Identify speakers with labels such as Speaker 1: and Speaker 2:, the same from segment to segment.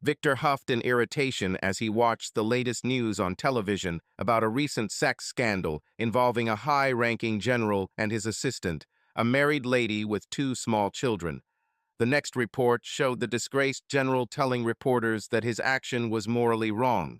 Speaker 1: Victor huffed in irritation as he watched the latest news on television about a recent sex scandal involving a high-ranking general and his assistant, a married lady with two small children. The next report showed the disgraced general telling reporters that his action was morally wrong.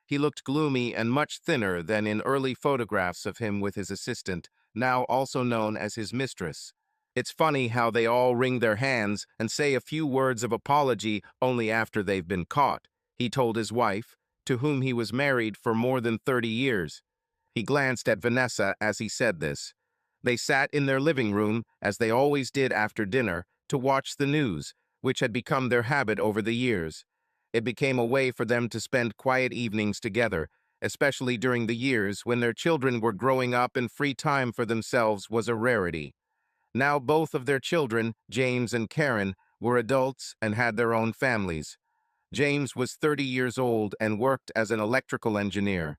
Speaker 1: He looked gloomy and much thinner than in early photographs of him with his assistant, now also known as his mistress. It's funny how they all wring their hands and say a few words of apology only after they've been caught, he told his wife, to whom he was married for more than 30 years. He glanced at Vanessa as he said this. They sat in their living room, as they always did after dinner, to watch the news, which had become their habit over the years. It became a way for them to spend quiet evenings together, especially during the years when their children were growing up and free time for themselves was a rarity. Now both of their children, James and Karen, were adults and had their own families. James was 30 years old and worked as an electrical engineer.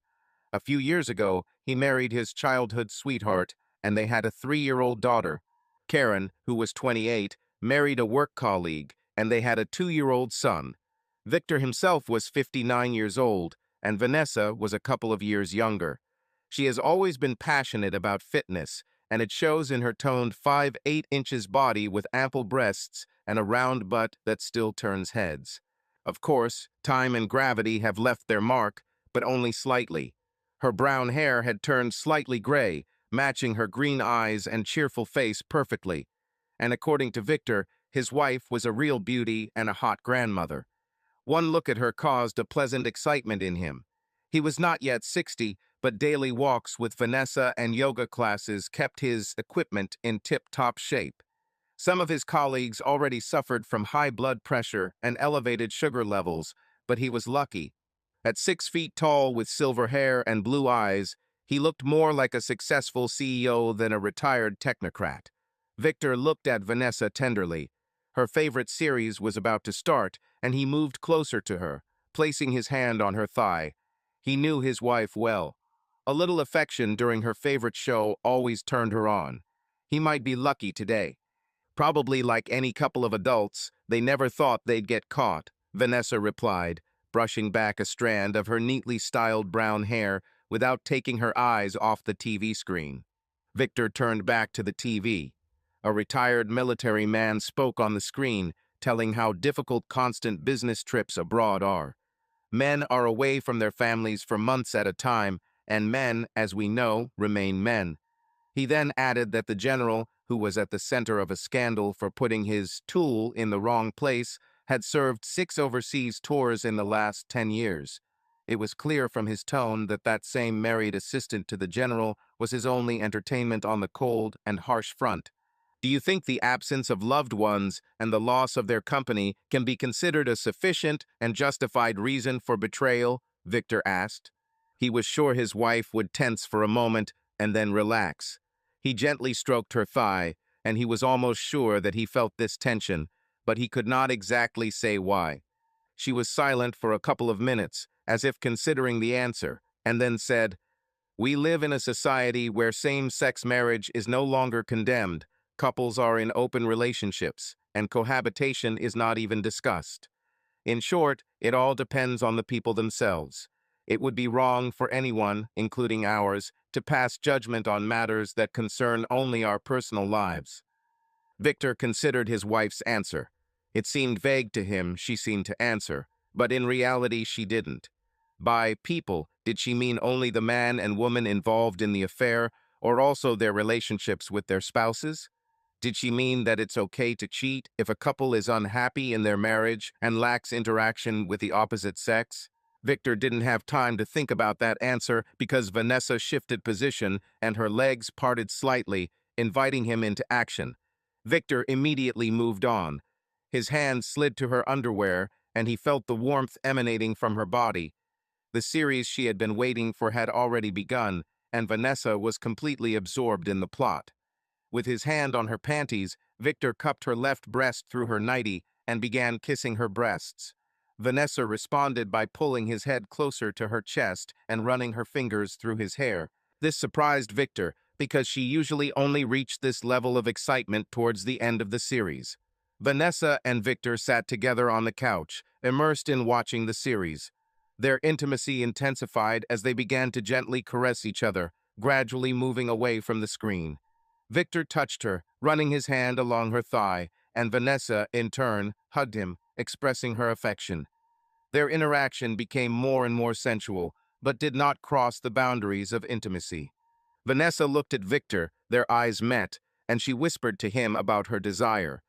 Speaker 1: A few years ago, he married his childhood sweetheart, and they had a 3-year-old daughter. Karen, who was 28, married a work colleague, and they had a 2-year-old son. Victor himself was 59 years old, and Vanessa was a couple of years younger. She has always been passionate about fitness, and it shows in her toned 5'8" body with ample breasts and a round butt that still turns heads. Of course, time and gravity have left their mark, but only slightly. Her brown hair had turned slightly gray, matching her green eyes and cheerful face perfectly. And according to Victor, his wife was a real beauty and a hot grandmother. One look at her caused a pleasant excitement in him. He was not yet 60, but daily walks with Vanessa and yoga classes kept his equipment in tip-top shape. Some of his colleagues already suffered from high blood pressure and elevated sugar levels, but he was lucky. At 6 feet tall with silver hair and blue eyes, he looked more like a successful CEO than a retired technocrat. Victor looked at Vanessa tenderly. Her favorite series was about to start, and he moved closer to her, placing his hand on her thigh. He knew his wife well. A little affection during her favorite show always turned her on. He might be lucky today. Probably like any couple of adults, they never thought they'd get caught, Vanessa replied, brushing back a strand of her neatly styled brown hair without taking her eyes off the TV screen. Victor turned back to the TV. A retired military man spoke on the screen, telling how difficult constant business trips abroad are. Men are away from their families for months at a time, and men, as we know, remain men. He then added that the general, who was at the center of a scandal for putting his tool in the wrong place, had served 6 overseas tours in the last 10 years. It was clear from his tone that that same married assistant to the general was his only entertainment on the cold and harsh front. Do you think the absence of loved ones and the loss of their company can be considered a sufficient and justified reason for betrayal? Victor asked. He was sure his wife would tense for a moment and then relax. He gently stroked her thigh, and he was almost sure that he felt this tension, but he could not exactly say why. She was silent for a couple of minutes, as if considering the answer, and then said, "We live in a society where same-sex marriage is no longer condemned. Couples are in open relationships, and cohabitation is not even discussed. In short, it all depends on the people themselves. It would be wrong for anyone, including ours, to pass judgment on matters that concern only our personal lives." Victor considered his wife's answer. It seemed vague to him, she seemed to answer, but in reality she didn't. By people, did she mean only the man and woman involved in the affair, or also their relationships with their spouses? Did she mean that it's okay to cheat if a couple is unhappy in their marriage and lacks interaction with the opposite sex? Victor didn't have time to think about that answer because Vanessa shifted position and her legs parted slightly, inviting him into action. Victor immediately moved on. His hand slid to her underwear, and he felt the warmth emanating from her body. The series she had been waiting for had already begun, and Vanessa was completely absorbed in the plot. With his hand on her panties, Victor cupped her left breast through her nightie and began kissing her breasts. Vanessa responded by pulling his head closer to her chest and running her fingers through his hair. This surprised Victor because she usually only reached this level of excitement towards the end of the series. Vanessa and Victor sat together on the couch, immersed in watching the series. Their intimacy intensified as they began to gently caress each other, gradually moving away from the screen. Victor touched her, running his hand along her thigh, and Vanessa, in turn, hugged him, expressing her affection. Their interaction became more and more sensual, but did not cross the boundaries of intimacy. Vanessa looked at Victor, their eyes met, and she whispered to him about her desire.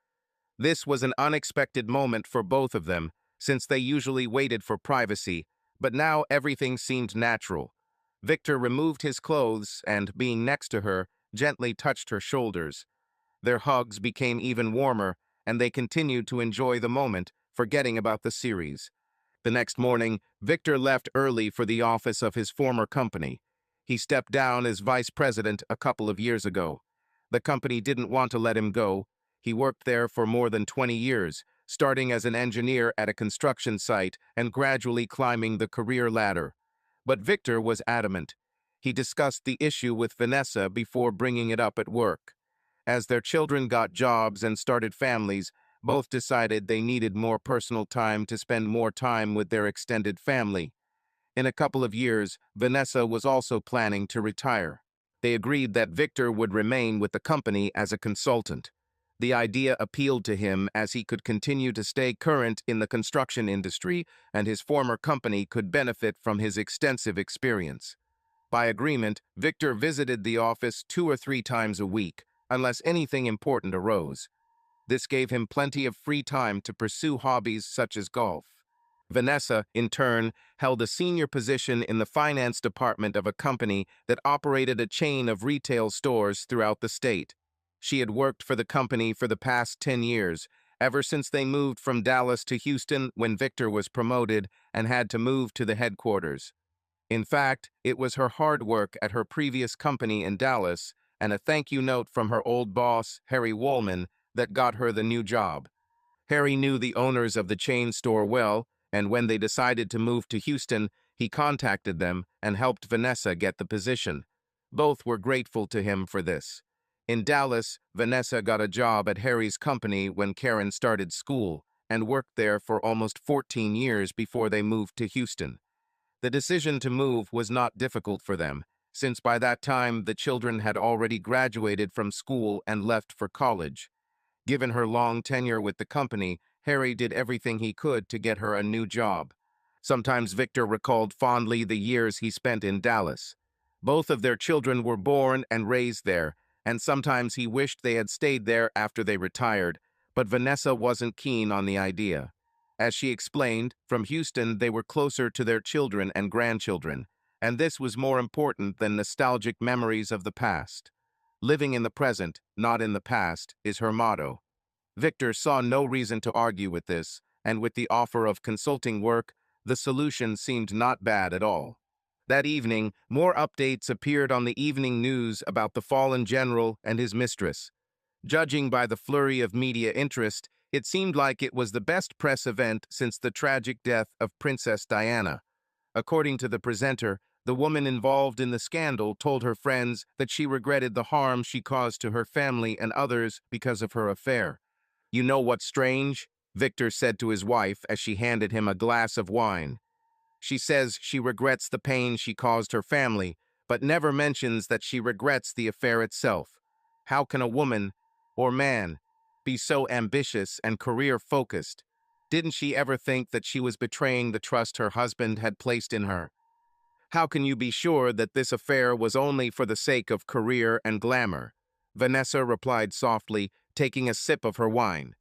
Speaker 1: This was an unexpected moment for both of them, since they usually waited for privacy, but now everything seemed natural. Victor removed his clothes and, being next to her, gently touched her shoulders. Their hugs became even warmer, and they continued to enjoy the moment, forgetting about the series. The next morning, Victor left early for the office of his former company. He stepped down as vice president a couple of years ago. The company didn't want to let him go. He worked there for more than 20 years, starting as an engineer at a construction site and gradually climbing the career ladder. But Victor was adamant. He discussed the issue with Vanessa before bringing it up at work. As their children got jobs and started families, both decided they needed more personal time to spend more time with their extended family. In a couple of years, Vanessa was also planning to retire. They agreed that Victor would remain with the company as a consultant. The idea appealed to him as he could continue to stay current in the construction industry, and his former company could benefit from his extensive experience. By agreement, Victor visited the office 2 or 3 times a week, unless anything important arose. This gave him plenty of free time to pursue hobbies such as golf. Vanessa, in turn, held a senior position in the finance department of a company that operated a chain of retail stores throughout the state. She had worked for the company for the past 10 years, ever since they moved from Dallas to Houston when Victor was promoted and had to move to the headquarters. In fact, it was her hard work at her previous company in Dallas and a thank you note from her old boss, Harry Woolman, that got her the new job. Harry knew the owners of the chain store well, and when they decided to move to Houston, he contacted them and helped Vanessa get the position. Both were grateful to him for this. In Dallas, Vanessa got a job at Harry's company when Karen started school and worked there for almost 14 years before they moved to Houston. The decision to move was not difficult for them, since by that time the children had already graduated from school and left for college. Given her long tenure with the company, Harry did everything he could to get her a new job. Sometimes Victor recalled fondly the years he spent in Dallas. Both of their children were born and raised there, and sometimes he wished they had stayed there after they retired, but Vanessa wasn't keen on the idea. As she explained, from Houston they were closer to their children and grandchildren, and this was more important than nostalgic memories of the past. Living in the present, not in the past, is her motto. Victor saw no reason to argue with this, and with the offer of consulting work, the solution seemed not bad at all. That evening, more updates appeared on the evening news about the fallen general and his mistress. Judging by the flurry of media interest, it seemed like it was the best press event since the tragic death of Princess Diana. According to the presenter, the woman involved in the scandal told her friends that she regretted the harm she caused to her family and others because of her affair. "You know what's strange?" Victor said to his wife as she handed him a glass of wine. "She says she regrets the pain she caused her family, but never mentions that she regrets the affair itself. How can a woman, or man, be so ambitious and career-focused? Didn't she ever think that she was betraying the trust her husband had placed in her? How can you be sure that this affair was only for the sake of career and glamour?" Vanessa replied softly, taking a sip of her wine.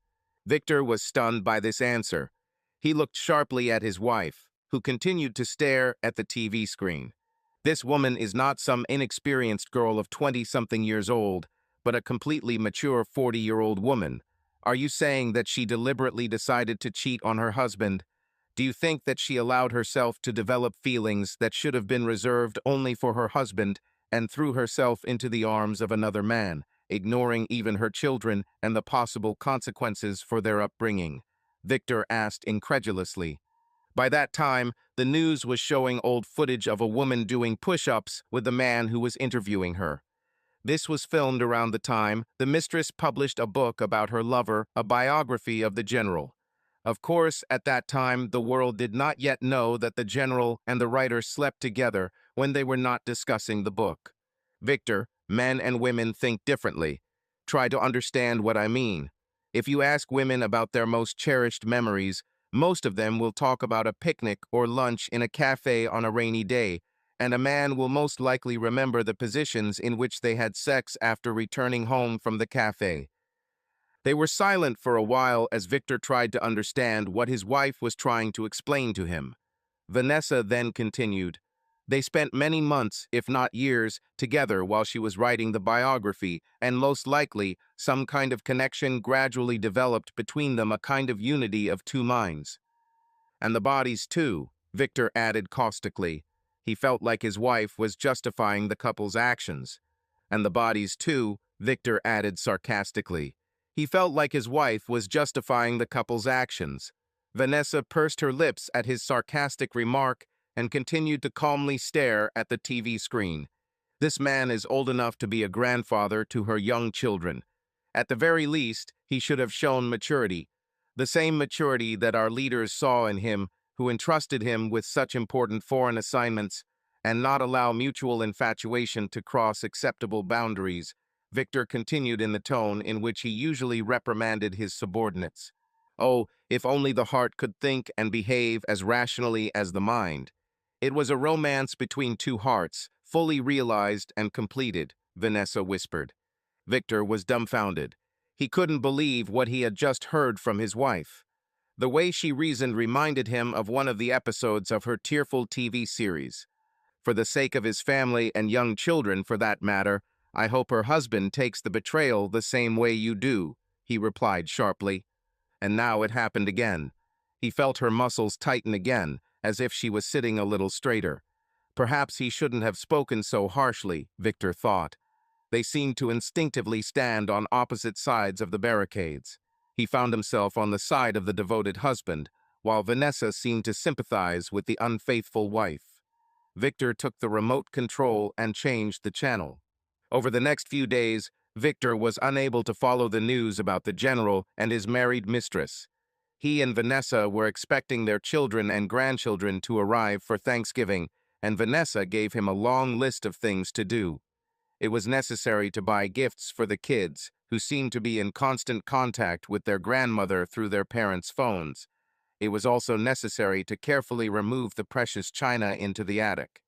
Speaker 1: Victor was stunned by this answer. He looked sharply at his wife, who continued to stare at the TV screen. This woman is not some inexperienced girl of 20-something years old, but a completely mature 40-year-old woman. Are you saying that she deliberately decided to cheat on her husband? Do you think that she allowed herself to develop feelings that should have been reserved only for her husband and threw herself into the arms of another man, ignoring even her children and the possible consequences for their upbringing?" Victor asked incredulously. By that time, the news was showing old footage of a woman doing push-ups with the man who was interviewing her. This was filmed around the time the mistress published a book about her lover, a biography of the general. Of course, at that time, the world did not yet know that the general and the writer slept together when they were not discussing the book. Victor, men and women think differently. Try to understand what I mean. If you ask women about their most cherished memories, most of them will talk about a picnic or lunch in a cafe on a rainy day, and a man will most likely remember the positions in which they had sex after returning home from the cafe. They were silent for a while as Victor tried to understand what his wife was trying to explain to him. Vanessa then continued. They spent many months, if not years, together while she was writing the biography, and most likely, some kind of connection gradually developed between them, a kind of unity of two minds. And the bodies too, Victor added caustically. He felt like his wife was justifying the couple's actions. And the bodies too, Victor added sarcastically. He felt like his wife was justifying the couple's actions. Vanessa pursed her lips at his sarcastic remark and continued to calmly stare at the TV screen. This man is old enough to be a grandfather to her young children. At the very least, he should have shown maturity, the same maturity that our leaders saw in him, who entrusted him with such important foreign assignments, and not allow mutual infatuation to cross acceptable boundaries. Victor continued in the tone in which he usually reprimanded his subordinates. Oh, if only the heart could think and behave as rationally as the mind. It was a romance between two hearts, fully realized and completed, Vanessa whispered. Victor was dumbfounded. He couldn't believe what he had just heard from his wife. The way she reasoned reminded him of one of the episodes of her tearful TV series. For the sake of his family and young children, for that matter, I hope her husband takes the betrayal the same way you do, he replied sharply. And now it happened again. He felt her muscles tighten again, as if she was sitting a little straighter. Perhaps he shouldn't have spoken so harshly, Victor thought. They seemed to instinctively stand on opposite sides of the barricades. He found himself on the side of the devoted husband, while Vanessa seemed to sympathize with the unfaithful wife. Victor took the remote control and changed the channel. Over the next few days, Victor was unable to follow the news about the general and his married mistress. He and Vanessa were expecting their children and grandchildren to arrive for Thanksgiving, and Vanessa gave him a long list of things to do. It was necessary to buy gifts for the kids, who seemed to be in constant contact with their grandmother through their parents' phones. It was also necessary to carefully remove the precious china into the attic.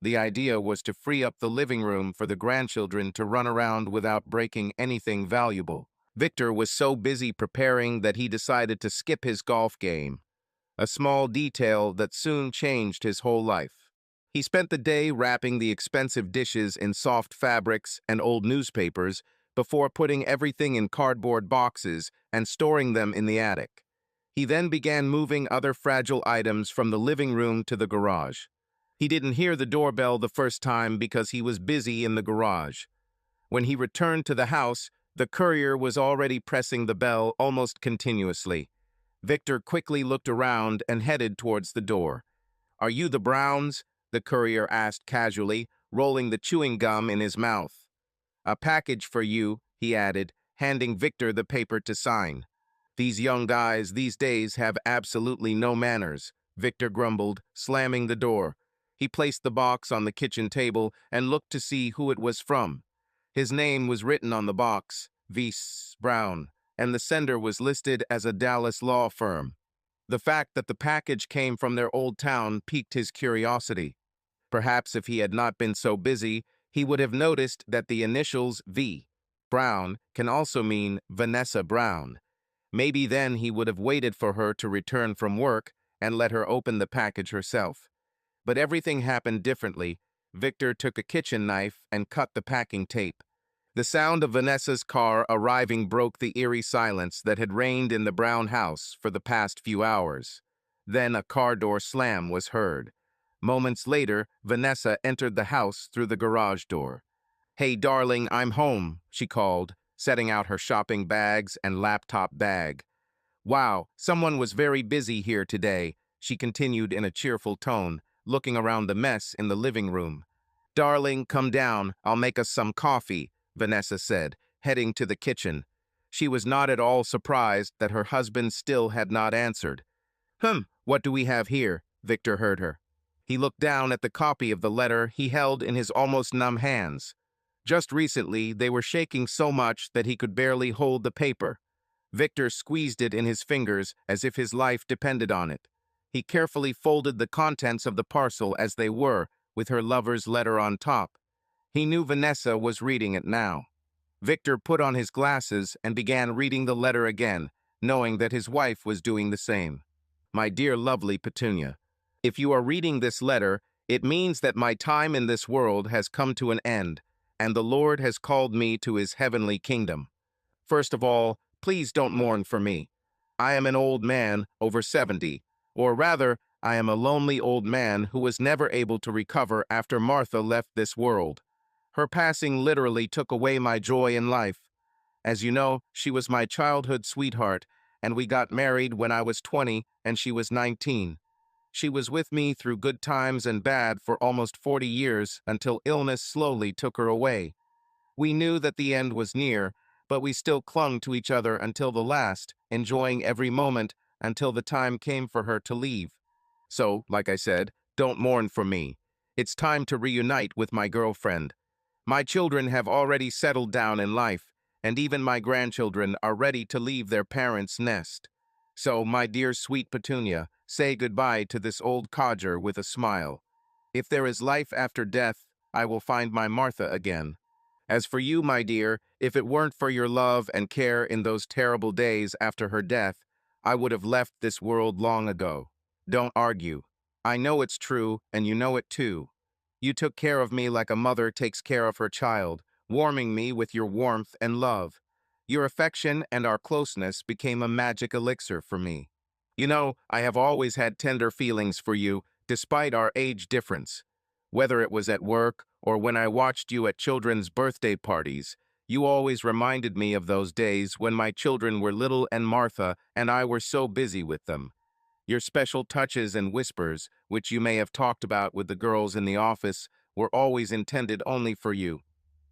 Speaker 1: The idea was to free up the living room for the grandchildren to run around without breaking anything valuable. Victor was so busy preparing that he decided to skip his golf game, a small detail that soon changed his whole life. He spent the day wrapping the expensive dishes in soft fabrics and old newspapers before putting everything in cardboard boxes and storing them in the attic. He then began moving other fragile items from the living room to the garage. He didn't hear the doorbell the first time because he was busy in the garage. When he returned to the house, the courier was already pressing the bell almost continuously. Victor quickly looked around and headed towards the door. "Are you the Browns?" the courier asked casually, rolling the chewing gum in his mouth. "A package for you," he added, handing Victor the paper to sign. "These young guys these days have absolutely no manners," Victor grumbled, slamming the door. He placed the box on the kitchen table and looked to see who it was from. His name was written on the box, Vs. Brown, and the sender was listed as a Dallas law firm. The fact that the package came from their old town piqued his curiosity. Perhaps if he had not been so busy, he would have noticed that the initials V, Brown, can also mean Vanessa Brown. Maybe then he would have waited for her to return from work and let her open the package herself. But everything happened differently. Victor took a kitchen knife and cut the packing tape. The sound of Vanessa's car arriving broke the eerie silence that had reigned in the Brown house for the past few hours. Then a car door slam was heard. Moments later, Vanessa entered the house through the garage door. "Hey, darling, I'm home," she called, setting out her shopping bags and laptop bag. "Wow, someone was very busy here today," she continued in a cheerful tone, looking around the mess in the living room. "Darling, come down, I'll make us some coffee," Vanessa said, heading to the kitchen. She was not at all surprised that her husband still had not answered. What do we have here?" Victor heard her. He looked down at the copy of the letter he held in his almost numb hands. Just recently, they were shaking so much that he could barely hold the paper. Victor squeezed it in his fingers as if his life depended on it. He carefully folded the contents of the parcel as they were, with her lover's letter on top. He knew Vanessa was reading it now. Victor put on his glasses and began reading the letter again, knowing that his wife was doing the same. "My dear lovely Petunia, if you are reading this letter, it means that my time in this world has come to an end, and the Lord has called me to his heavenly kingdom. First of all, please don't mourn for me. I am an old man, over 70, or rather, I am a lonely old man who was never able to recover after Martha left this world. Her passing literally took away my joy in life. As you know, she was my childhood sweetheart, and we got married when I was 20 and she was 19. She was with me through good times and bad for almost 40 years until illness slowly took her away. We knew that the end was near, but we still clung to each other until the last, enjoying every moment until the time came for her to leave. So, like I said, don't mourn for me. It's time to reunite with my girlfriend. My children have already settled down in life, and even my grandchildren are ready to leave their parents' nest. So, my dear sweet Petunia, say goodbye to this old codger with a smile. If there is life after death, I will find my Martha again. As for you, my dear, if it weren't for your love and care in those terrible days after her death, I would have left this world long ago. Don't argue. I know it's true, and you know it too. You took care of me like a mother takes care of her child, warming me with your warmth and love. Your affection and our closeness became a magic elixir for me. You know, I have always had tender feelings for you, despite our age difference. Whether it was at work or when I watched you at children's birthday parties, you always reminded me of those days when my children were little and Martha and I were so busy with them. Your special touches and whispers, which you may have talked about with the girls in the office, were always intended only for you.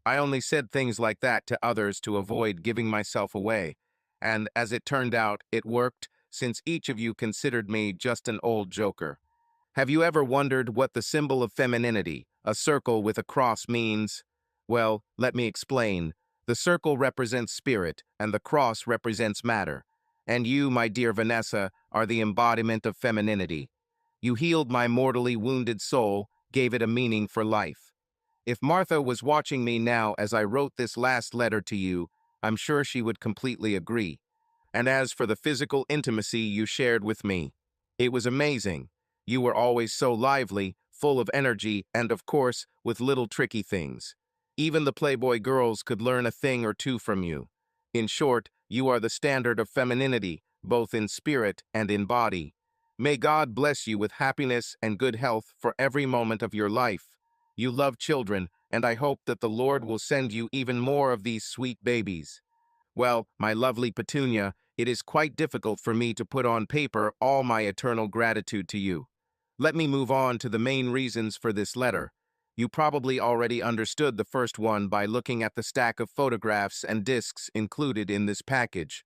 Speaker 1: I only said things like that to others to avoid giving myself away, and as it turned out, it worked, since each of you considered me just an old joker. Have you ever wondered what the symbol of femininity, a circle with a cross, means? Well, let me explain. The circle represents spirit, and the cross represents matter. And you, my dear Vanessa, are the embodiment of femininity. You healed my mortally wounded soul, gave it a meaning for life. If Martha was watching me now as I wrote this last letter to you, I'm sure she would completely agree. And as for the physical intimacy you shared with me, it was amazing. You were always so lively, full of energy, and of course, with little tricky things. Even the Playboy girls could learn a thing or two from you. In short, you are the standard of femininity, both in spirit and in body. May God bless you with happiness and good health for every moment of your life. You love children, and I hope that the Lord will send you even more of these sweet babies. Well, my lovely Petunia, it is quite difficult for me to put on paper all my eternal gratitude to you. Let me move on to the main reasons for this letter. You probably already understood the first one by looking at the stack of photographs and discs included in this package.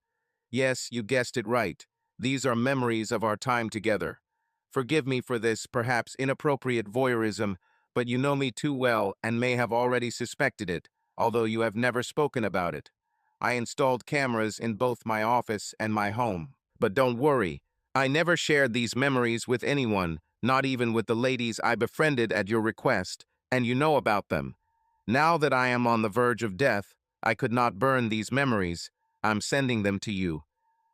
Speaker 1: Yes, you guessed it right. These are memories of our time together. Forgive me for this perhaps inappropriate voyeurism, but you know me too well and may have already suspected it, although you have never spoken about it. I installed cameras in both my office and my home. But don't worry, I never shared these memories with anyone, not even with the ladies I befriended at your request, and you know about them. Now that I am on the verge of death, I could not burn these memories. I'm sending them to you.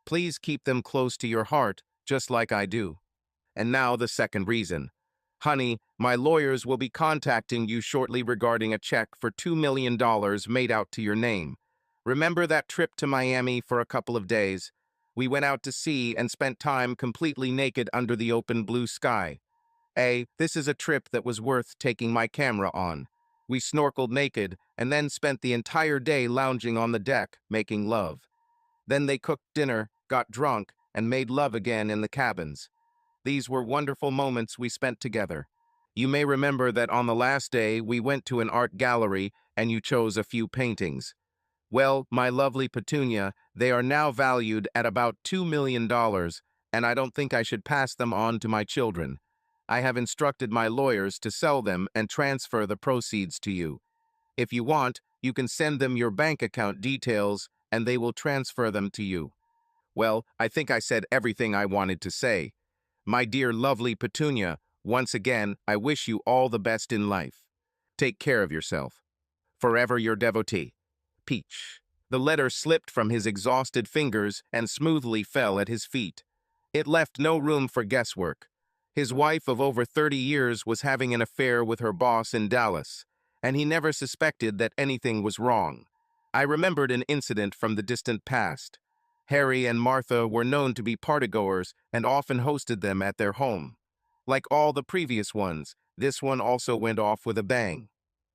Speaker 1: Please keep them close to your heart, just like I do. And now the second reason. Honey, my lawyers will be contacting you shortly regarding a check for $2 million made out to your name. Remember that trip to Miami for a couple of days? We went out to sea and spent time completely naked under the open blue sky. This is a trip that was worth taking my camera on. We snorkeled naked and then spent the entire day lounging on the deck, making love. Then they cooked dinner, got drunk, and made love again in the cabins. These were wonderful moments we spent together. You may remember that on the last day we went to an art gallery and you chose a few paintings. Well, my lovely Petunia, they are now valued at about $2 million, and I don't think I should pass them on to my children. I have instructed my lawyers to sell them and transfer the proceeds to you. If you want, you can send them your bank account details, and they will transfer them to you. Well, I think I said everything I wanted to say. My dear lovely Petunia, once again, I wish you all the best in life. Take care of yourself. Forever your devotee, Peach. The letter slipped from his exhausted fingers and smoothly fell at his feet. It left no room for guesswork. His wife of over 30 years was having an affair with her boss in Dallas, and he never suspected that anything was wrong. I remembered an incident from the distant past. Harry and Martha were known to be partygoers and often hosted them at their home. Like all the previous ones, this one also went off with a bang.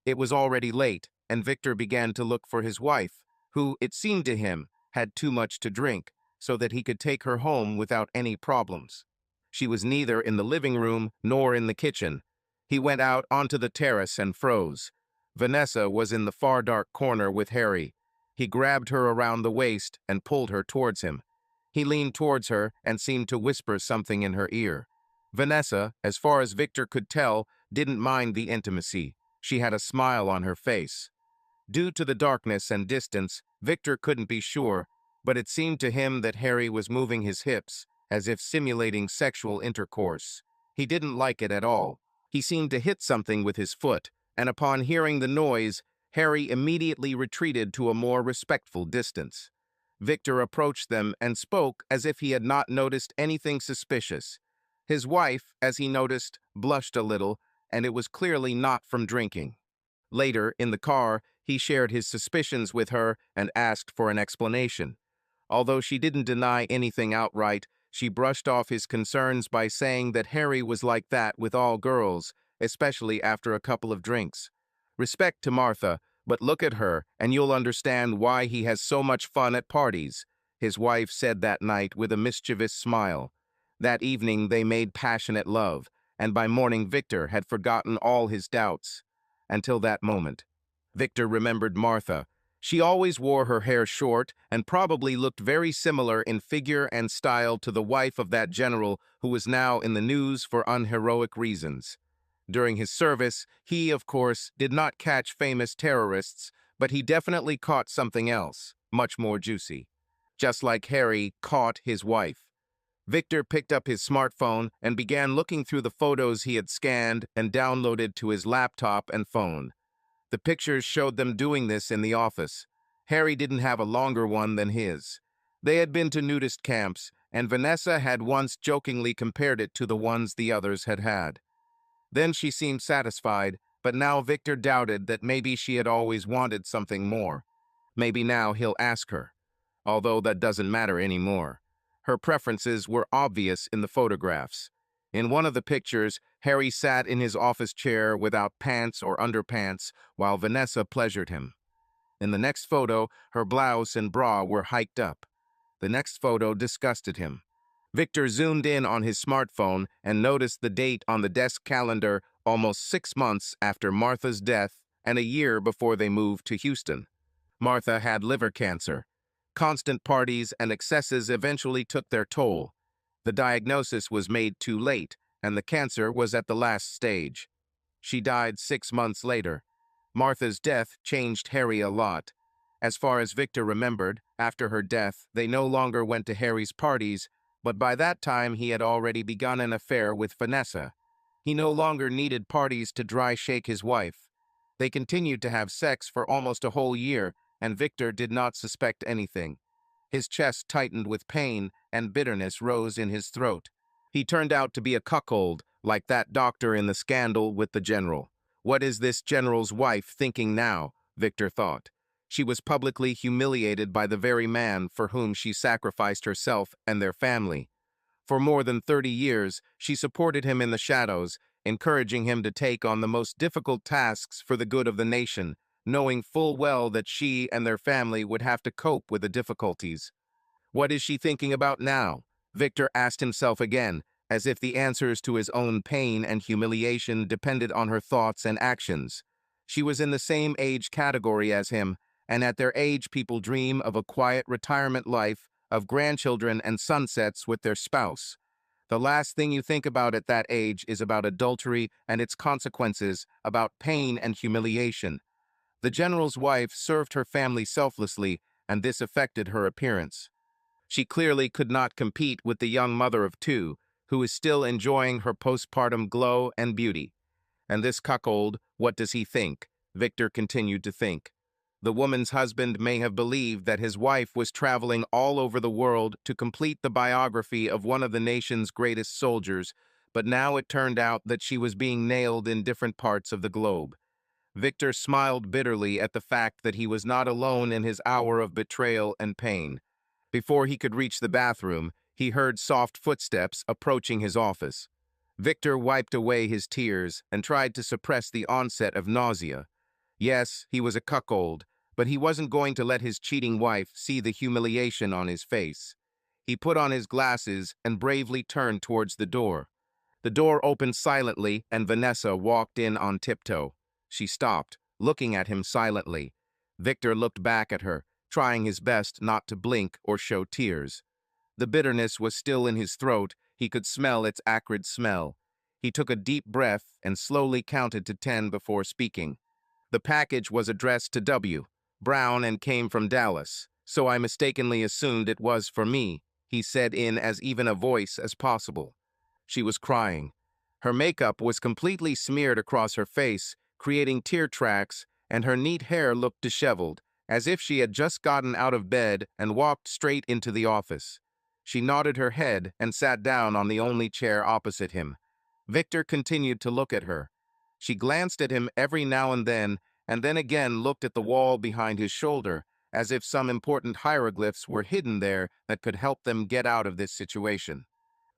Speaker 1: It was already late, and Victor began to look for his wife, who, it seemed to him, had too much to drink, so that he could take her home without any problems. She was neither in the living room nor in the kitchen. He went out onto the terrace and froze. Vanessa was in the far dark corner with Harry. He grabbed her around the waist and pulled her towards him. He leaned towards her and seemed to whisper something in her ear. Vanessa, as far as Victor could tell, didn't mind the intimacy. She had a smile on her face. Due to the darkness and distance, Victor couldn't be sure, but it seemed to him that Harry was moving his hips, as if simulating sexual intercourse. He didn't like it at all. He seemed to hit something with his foot, and upon hearing the noise, Harry immediately retreated to a more respectful distance. Victor approached them and spoke as if he had not noticed anything suspicious. His wife, as he noticed, blushed a little, and it was clearly not from drinking. Later, in the car, he shared his suspicions with her and asked for an explanation. Although she didn't deny anything outright, she brushed off his concerns by saying that Harry was like that with all girls, especially after a couple of drinks. Respect to Martha, but look at her and you'll understand why he has so much fun at parties, his wife said that night with a mischievous smile. That evening they made passionate love, and by morning Victor had forgotten all his doubts. Until that moment. Victor remembered Martha. She always wore her hair short and probably looked very similar in figure and style to the wife of that general who was now in the news for unheroic reasons. During his service, he, of course, did not catch famous terrorists, but he definitely caught something else, much more juicy. Just like Harry caught his wife. Victor picked up his smartphone and began looking through the photos he had scanned and downloaded to his laptop and phone. The pictures showed them doing this in the office. Harry didn't have a longer one than his. They had been to nudist camps, and Vanessa had once jokingly compared it to the ones the others had had. Then she seemed satisfied, but now Victor doubted that maybe she had always wanted something more. Maybe now he'll ask her. Although that doesn't matter anymore. Her preferences were obvious in the photographs. In one of the pictures, Harry sat in his office chair without pants or underpants while Vanessa pleasured him. In the next photo, her blouse and bra were hiked up. The next photo disgusted him. Victor zoomed in on his smartphone and noticed the date on the desk calendar almost 6 months after Martha's death and a year before they moved to Houston. Martha had liver cancer. Constant parties and excesses eventually took their toll. The diagnosis was made too late, and the cancer was at the last stage. She died 6 months later. Martha's death changed Harry a lot. As far as Victor remembered, after her death, they no longer went to Harry's parties, but by that time he had already begun an affair with Vanessa. He no longer needed parties to dry shake his wife. They continued to have sex for almost a whole year, and Victor did not suspect anything. His chest tightened with pain, and bitterness rose in his throat. He turned out to be a cuckold, like that doctor in the scandal with the general. What is this general's wife thinking now? Victor thought. She was publicly humiliated by the very man for whom she sacrificed herself and their family. For more than 30 years, she supported him in the shadows, encouraging him to take on the most difficult tasks for the good of the nation, knowing full well that she and their family would have to cope with the difficulties. What is she thinking about now? Victor asked himself again, as if the answers to his own pain and humiliation depended on her thoughts and actions. She was in the same age category as him, and at their age people dream of a quiet retirement life, of grandchildren and sunsets with their spouse. The last thing you think about at that age is about adultery and its consequences, about pain and humiliation. The general's wife served her family selflessly, and this affected her appearance. She clearly could not compete with the young mother of two, who is still enjoying her postpartum glow and beauty. And this cuckold, what does he think? Victor continued to think. The woman's husband may have believed that his wife was traveling all over the world to complete the biography of one of the nation's greatest soldiers, but now it turned out that she was being nailed in different parts of the globe. Victor smiled bitterly at the fact that he was not alone in his hour of betrayal and pain. Before he could reach the bathroom, he heard soft footsteps approaching his office. Victor wiped away his tears and tried to suppress the onset of nausea. Yes, he was a cuckold, but he wasn't going to let his cheating wife see the humiliation on his face. He put on his glasses and bravely turned towards the door. The door opened silently and Vanessa walked in on tiptoe. She stopped, looking at him silently. Victor looked back at her, trying his best not to blink or show tears. The bitterness was still in his throat. He could smell its acrid smell. He took a deep breath and slowly counted to 10 before speaking. The package was addressed to W. Brown and came from Dallas, so I mistakenly assumed it was for me, he said in as even a voice as possible. She was crying. Her makeup was completely smeared across her face, creating tear tracks, and her neat hair looked disheveled, as if she had just gotten out of bed and walked straight into the office. She nodded her head and sat down on the only chair opposite him. Victor continued to look at her. She glanced at him every now and then again looked at the wall behind his shoulder, as if some important hieroglyphs were hidden there that could help them get out of this situation.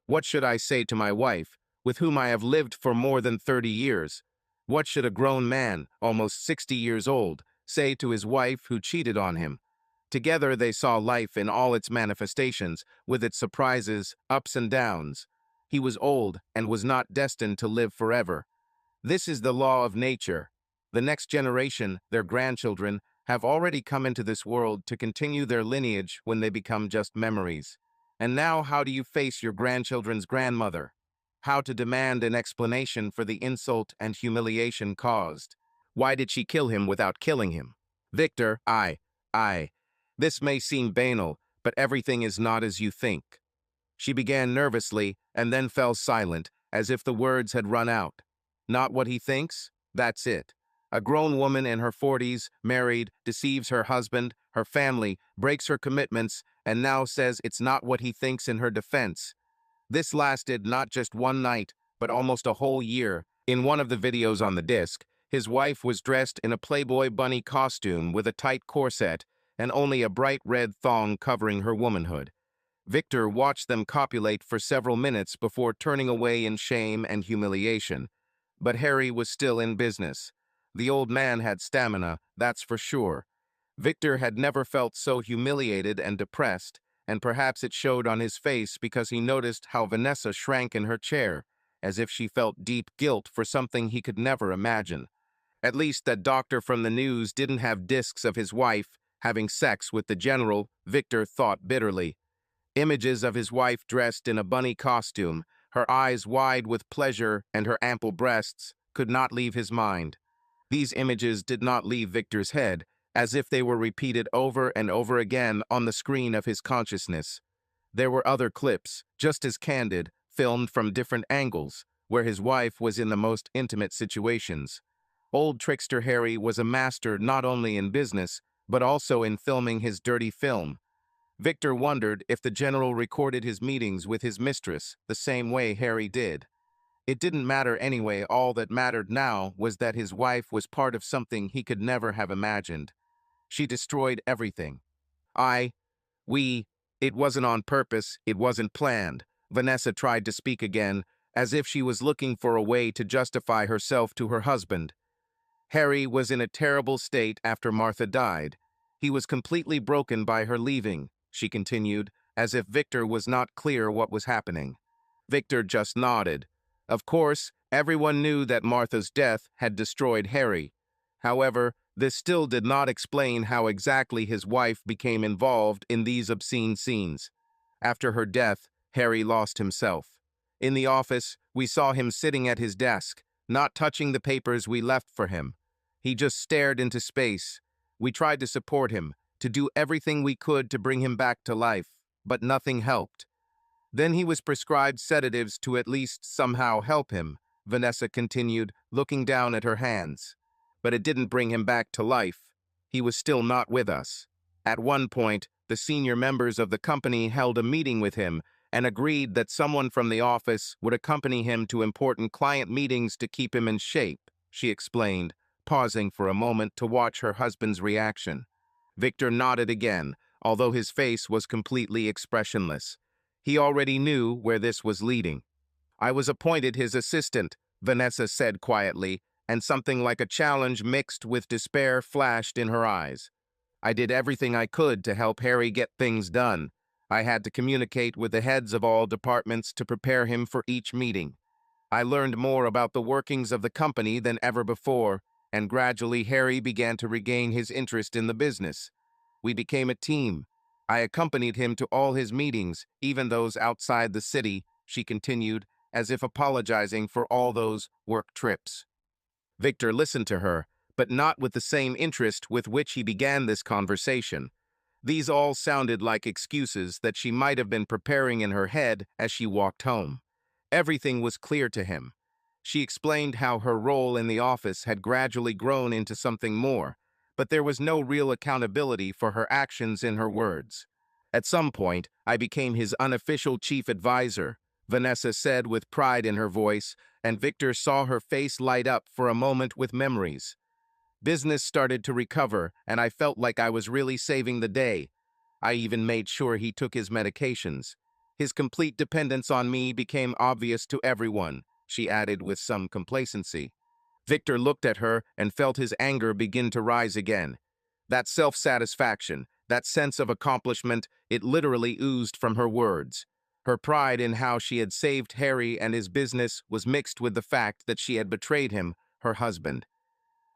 Speaker 1: What should I say to my wife, with whom I have lived for more than 30 years? What should a grown man, almost 60 years old, say to his wife who cheated on him? Together they saw life in all its manifestations, with its surprises, ups and downs. He was old and was not destined to live forever. This is the law of nature. The next generation, their grandchildren, have already come into this world to continue their lineage when they become just memories. And now how do you face your grandchildren's grandmother? How to demand an explanation for the insult and humiliation caused? Why did she kill him without killing him? Victor, this may seem banal, but everything is not as you think. She began nervously and then fell silent, as if the words had run out. Not what he thinks? That's it. A grown woman in her 40s, married, deceives her husband, her family, breaks her commitments, and now says it's not what he thinks in her defense. This lasted not just one night, but almost a whole year. In one of the videos on the disc, his wife was dressed in a Playboy bunny costume with a tight corset and only a bright red thong covering her womanhood. Victor watched them copulate for several minutes before turning away in shame and humiliation. But Harry was still in business. The old man had stamina, that's for sure. Victor had never felt so humiliated and depressed, and perhaps it showed on his face because he noticed how Vanessa shrank in her chair, as if she felt deep guilt for something he could never imagine. At least that doctor from the news didn't have discs of his wife having sex with the general, Victor thought bitterly. Images of his wife dressed in a bunny costume, her eyes wide with pleasure and her ample breasts, could not leave his mind. These images did not leave Victor's head, as if they were repeated over and over again on the screen of his consciousness. There were other clips, just as candid, filmed from different angles, where his wife was in the most intimate situations. Old trickster Harry was a master not only in business, but also in filming his dirty film. Victor wondered if the general recorded his meetings with his mistress the same way Harry did. It didn't matter anyway. All that mattered now was that his wife was part of something he could never have imagined. She destroyed everything. It wasn't on purpose, it wasn't planned. Vanessa tried to speak again, as if she was looking for a way to justify herself to her husband. Harry was in a terrible state after Martha died. He was completely broken by her leaving, she continued, as if Victor was not clear what was happening. Victor just nodded. Of course, everyone knew that Martha's death had destroyed Harry. However, This still did not explain how exactly his wife became involved in these obscene scenes. After her death, Harry lost himself. In the office, we saw him sitting at his desk, not touching the papers we left for him. He just stared into space. We tried to support him, to do everything we could to bring him back to life, but nothing helped. Then he was prescribed sedatives to at least somehow help him, Vanessa continued, looking down at her hands. But it didn't bring him back to life. He was still not with us. At one point, the senior members of the company held a meeting with him and agreed that someone from the office would accompany him to important client meetings to keep him in shape, she explained, pausing for a moment to watch her husband's reaction. Victor nodded again, although his face was completely expressionless. He already knew where this was leading. I was appointed his assistant, Vanessa said quietly, and something like a challenge mixed with despair flashed in her eyes. I did everything I could to help Harry get things done. I had to communicate with the heads of all departments to prepare him for each meeting. I learned more about the workings of the company than ever before, and gradually Harry began to regain his interest in the business. We became a team. I accompanied him to all his meetings, even those outside the city, she continued, as if apologizing for all those work trips. Victor listened to her, but not with the same interest with which he began this conversation. These all sounded like excuses that she might have been preparing in her head as she walked home. Everything was clear to him. She explained how her role in the office had gradually grown into something more, but there was no real accountability for her actions and her words. At some point, I became his unofficial chief advisor, Vanessa said with pride in her voice, and Victor saw her face light up for a moment with memories. Business started to recover, and I felt like I was really saving the day. I even made sure he took his medications. His complete dependence on me became obvious to everyone, she added with some complacency. Victor looked at her and felt his anger begin to rise again. That self-satisfaction, that sense of accomplishment, it literally oozed from her words. Her pride in how she had saved Harry and his business was mixed with the fact that she had betrayed him, her husband.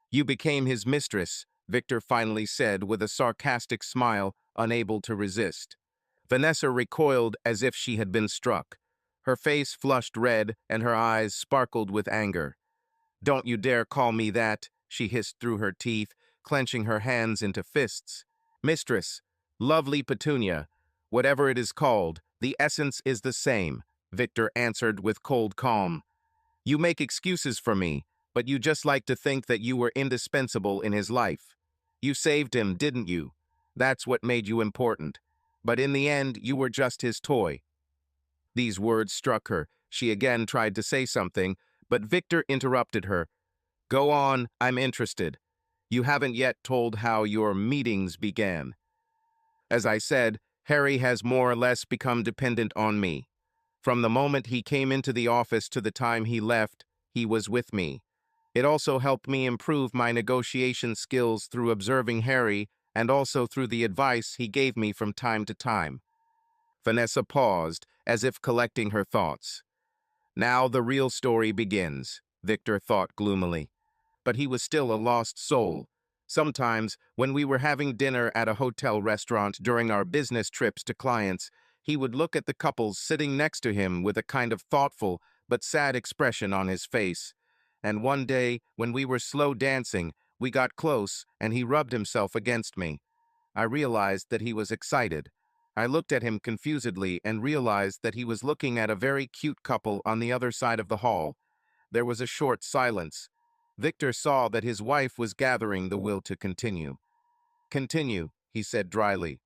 Speaker 1: You became his mistress, Victor finally said with a sarcastic smile, unable to resist. Vanessa recoiled as if she had been struck. Her face flushed red and her eyes sparkled with anger. "Don't you dare call me that," she hissed through her teeth, clenching her hands into fists. "Mistress, lovely Petunia, whatever it is called, the essence is the same," Victor answered with cold calm. "You make excuses for me, but you just like to think that you were indispensable in his life. You saved him, didn't you? That's what made you important. But in the end, you were just his toy." These words struck her. She again tried to say something, but Victor interrupted her. "Go on, I'm interested. You haven't yet told how your meetings began." "As I said, Harry has more or less become dependent on me. From the moment he came into the office to the time he left, he was with me. It also helped me improve my negotiation skills through observing Harry and also through the advice he gave me from time to time." Vanessa paused, as if collecting her thoughts. "Now the real story begins," Victor thought gloomily. But he was still a lost soul. Sometimes, when we were having dinner at a hotel restaurant during our business trips to clients, he would look at the couples sitting next to him with a kind of thoughtful but sad expression on his face. And one day, when we were slow dancing, we got close and he rubbed himself against me. I realized that he was excited. I looked at him confusedly and realized that he was looking at a very cute couple on the other side of the hall. There was a short silence. Victor saw that his wife was gathering the will to continue. "Continue," he said dryly.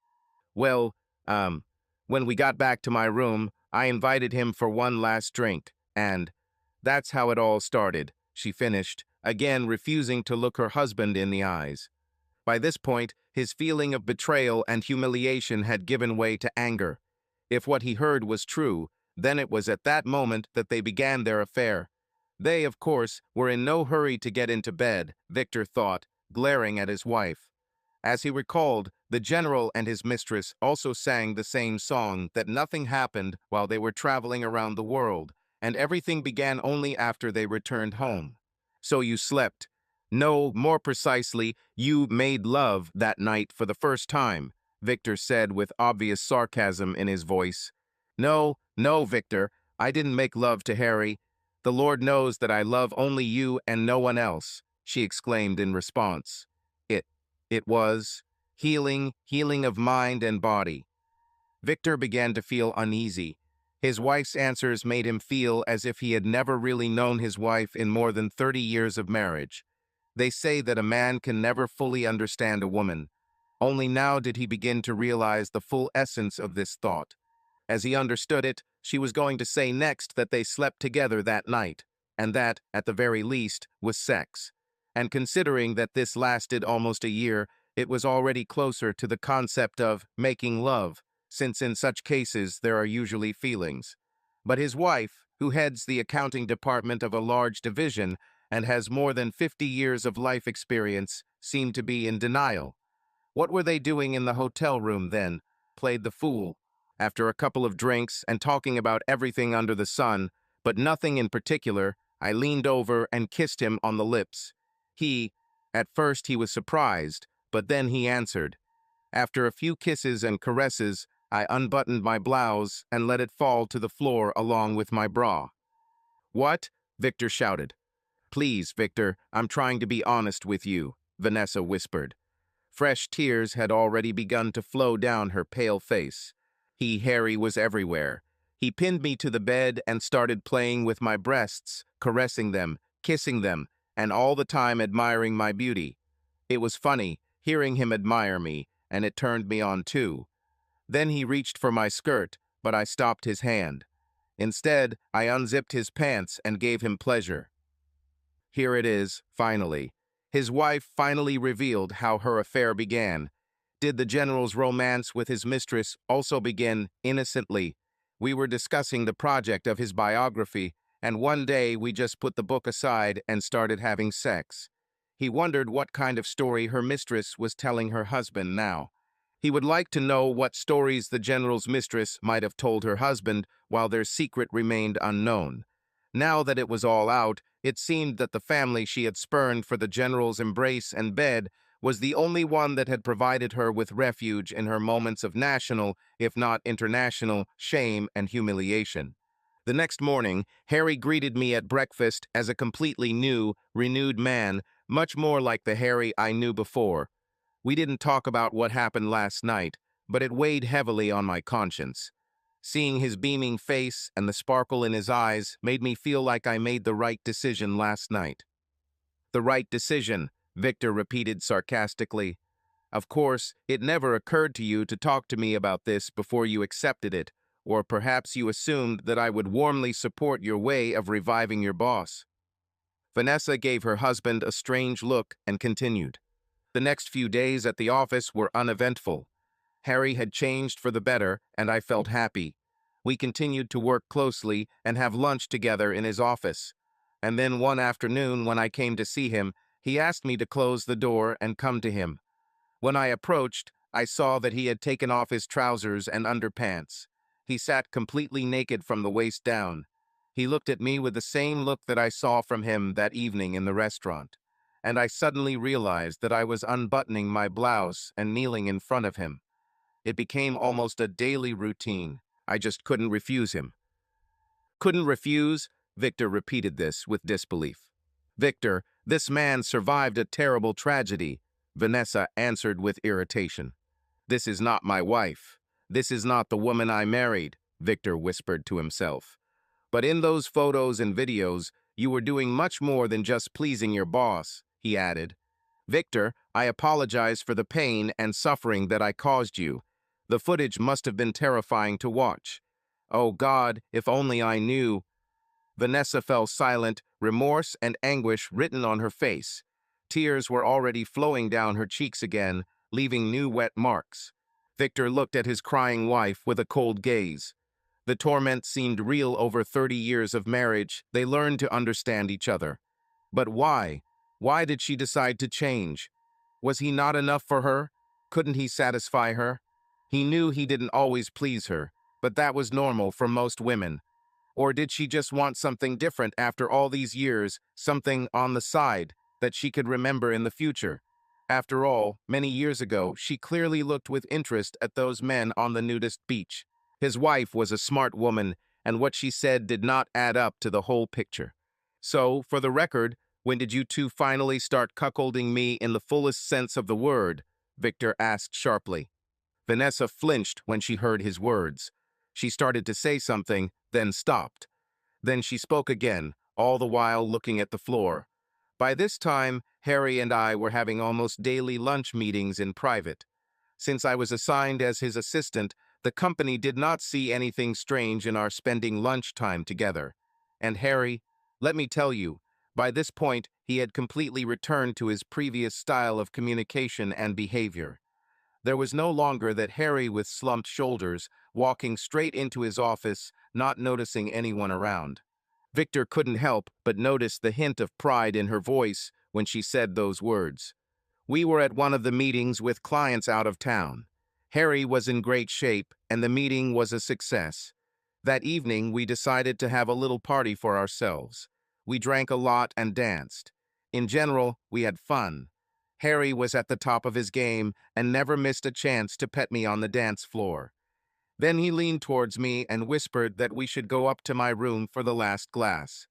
Speaker 1: "Well, when we got back to my room, I invited him for one last drink, and that's how it all started," she finished, again refusing to look her husband in the eyes. By this point, his feeling of betrayal and humiliation had given way to anger. If what he heard was true, then it was at that moment that they began their affair. They, of course, were in no hurry to get into bed, Victor thought, glaring at his wife. As he recalled, the general and his mistress also sang the same song that nothing happened while they were traveling around the world, and everything began only after they returned home. "So you slept. No, more precisely, you made love that night for the first time, Victor said with obvious sarcasm in his voice. No, no, Victor, I didn't make love to Harry. The Lord knows that I love only you and no one else, she exclaimed in response. It, it was healing of mind and body. Victor began to feel uneasy. His wife's answers made him feel as if he had never really known his wife in more than 30 years of marriage. They say that a man can never fully understand a woman. Only now did he begin to realize the full essence of this thought. As he understood it, she was going to say next that they slept together that night, and that, at the very least, was sex. And considering that this lasted almost a year, it was already closer to the concept of making love, since in such cases there are usually feelings. But his wife, who heads the accounting department of a large division and has more than 50 years of life experience, seemed to be in denial. What were they doing in the hotel room then? Played the fool. After a couple of drinks and talking about everything under the sun, but nothing in particular, I leaned over and kissed him on the lips. At first he was surprised, but then he answered. After a few kisses and caresses, I unbuttoned my blouse and let it fall to the floor along with my bra. What? Victor shouted. Please, Victor, I'm trying to be honest with you, Vanessa whispered. Fresh tears had already begun to flow down her pale face. Harry was everywhere. He pinned me to the bed and started playing with my breasts, caressing them, kissing them, and all the time admiring my beauty. It was funny, hearing him admire me, and it turned me on too. Then he reached for my skirt, but I stopped his hand. Instead, I unzipped his pants and gave him pleasure. Here it is, finally. His wife finally revealed how her affair began. Did the general's romance with his mistress also begin innocently? We were discussing the project of his biography, and one day we just put the book aside and started having sex. He wondered what kind of story her mistress was telling her husband now. He would like to know what stories the general's mistress might have told her husband while their secret remained unknown. Now that it was all out, it seemed that the family she had spurned for the general's embrace and bed was the only one that had provided her with refuge in her moments of national, if not international, shame and humiliation. The next morning, Harry greeted me at breakfast as a completely new, renewed man, much more like the Harry I knew before. We didn't talk about what happened last night, but it weighed heavily on my conscience. Seeing his beaming face and the sparkle in his eyes made me feel like I made the right decision last night. The right decision, Victor repeated sarcastically. Of course, it never occurred to you to talk to me about this before you accepted it, or perhaps you assumed that I would warmly support your way of reviving your boss. Vanessa gave her husband a strange look and continued. The next few days at the office were uneventful. Harry had changed for the better, and I felt happy. We continued to work closely and have lunch together in his office. And then one afternoon, when I came to see him, he asked me to close the door and come to him. When I approached, I saw that he had taken off his trousers and underpants. He sat completely naked from the waist down. He looked at me with the same look that I saw from him that evening in the restaurant. And I suddenly realized that I was unbuttoning my blouse and kneeling in front of him. It became almost a daily routine. I just couldn't refuse him. Couldn't refuse? Victor repeated this with disbelief. Victor, this man survived a terrible tragedy, Vanessa answered with irritation. This is not my wife. This is not the woman I married, Victor whispered to himself. But in those photos and videos, you were doing much more than just pleasing your boss, he added. Victor, I apologize for the pain and suffering that I caused you. The footage must have been terrifying to watch. Oh God, if only I knew. Vanessa fell silent, remorse and anguish written on her face. Tears were already flowing down her cheeks again, leaving new wet marks. Victor looked at his crying wife with a cold gaze. The torment seemed real. Over 30 years of marriage, they learned to understand each other. But why? Why did she decide to change? Was he not enough for her? Couldn't he satisfy her? He knew he didn't always please her, but that was normal for most women. Or did she just want something different after all these years, something on the side? that she could remember in the future. After all, many years ago, she clearly looked with interest at those men on the nudist beach. His wife was a smart woman, and what she said did not add up to the whole picture. So, for the record, when did you two finally start cuckolding me in the fullest sense of the word? Victor asked sharply. Vanessa flinched when she heard his words. She started to say something, then stopped. Then she spoke again, all the while looking at the floor. By this time, Harry and I were having almost daily lunch meetings in private. Since I was assigned as his assistant, the company did not see anything strange in our spending lunch time together. And Harry, let me tell you, by this point, he had completely returned to his previous style of communication and behavior. There was no longer that Harry with slumped shoulders, walking straight into his office, not noticing anyone around. Victor couldn't help but notice the hint of pride in her voice when she said those words. We were at one of the meetings with clients out of town. Harry was in great shape, and the meeting was a success. That evening, we decided to have a little party for ourselves. We drank a lot and danced. In general, we had fun. Harry was at the top of his game and never missed a chance to pet me on the dance floor. Then he leaned towards me and whispered that we should go up to my room for the last glass.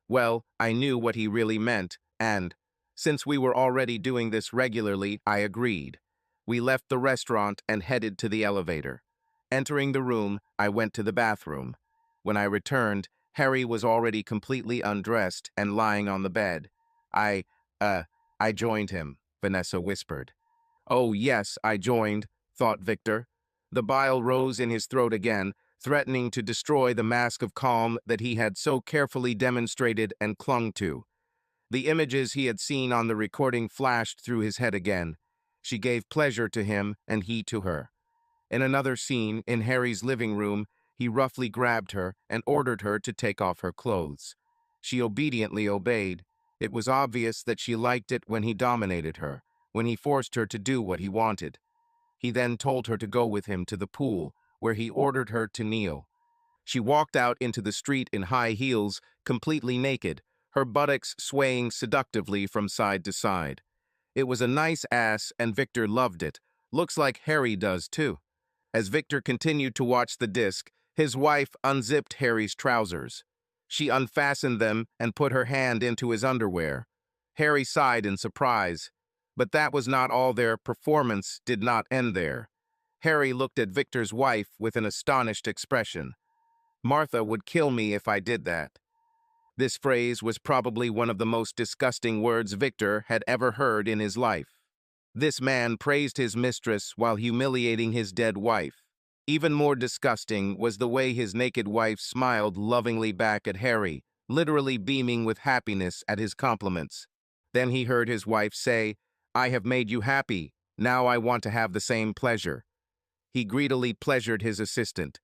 Speaker 1: Well, I knew what he really meant, and, since we were already doing this regularly, I agreed. We left the restaurant and headed to the elevator. Entering the room, I went to the bathroom. When I returned, Harry was already completely undressed and lying on the bed. I joined him, Vanessa whispered. Oh, yes, I joined, thought Victor. The bile rose in his throat again, threatening to destroy the mask of calm that he had so carefully demonstrated and clung to. The images he had seen on the recording flashed through his head again. She gave pleasure to him, and he to her. In another scene, in Harry's living room, he roughly grabbed her and ordered her to take off her clothes. She obediently obeyed. It was obvious that she liked it when he dominated her, when he forced her to do what he wanted. He then told her to go with him to the pool, where he ordered her to kneel. She walked out into the street in high heels, completely naked, her buttocks swaying seductively from side to side. It was a nice ass, and Victor loved it. Looks like Harry does, too. As Victor continued to watch the disc, his wife unzipped Harry's trousers. She unfastened them and put her hand into his underwear. Harry sighed in surprise. But that was not all. Their performance did not end there. Harry looked at Victor's wife with an astonished expression. Martha would kill me if I did that. This phrase was probably one of the most disgusting words Victor had ever heard in his life. This man praised his mistress while humiliating his dead wife. Even more disgusting was the way his naked wife smiled lovingly back at Harry, literally beaming with happiness at his compliments. Then he heard his wife say, "I have made you happy. Now I want to have the same pleasure." He greedily pleasured his assistant.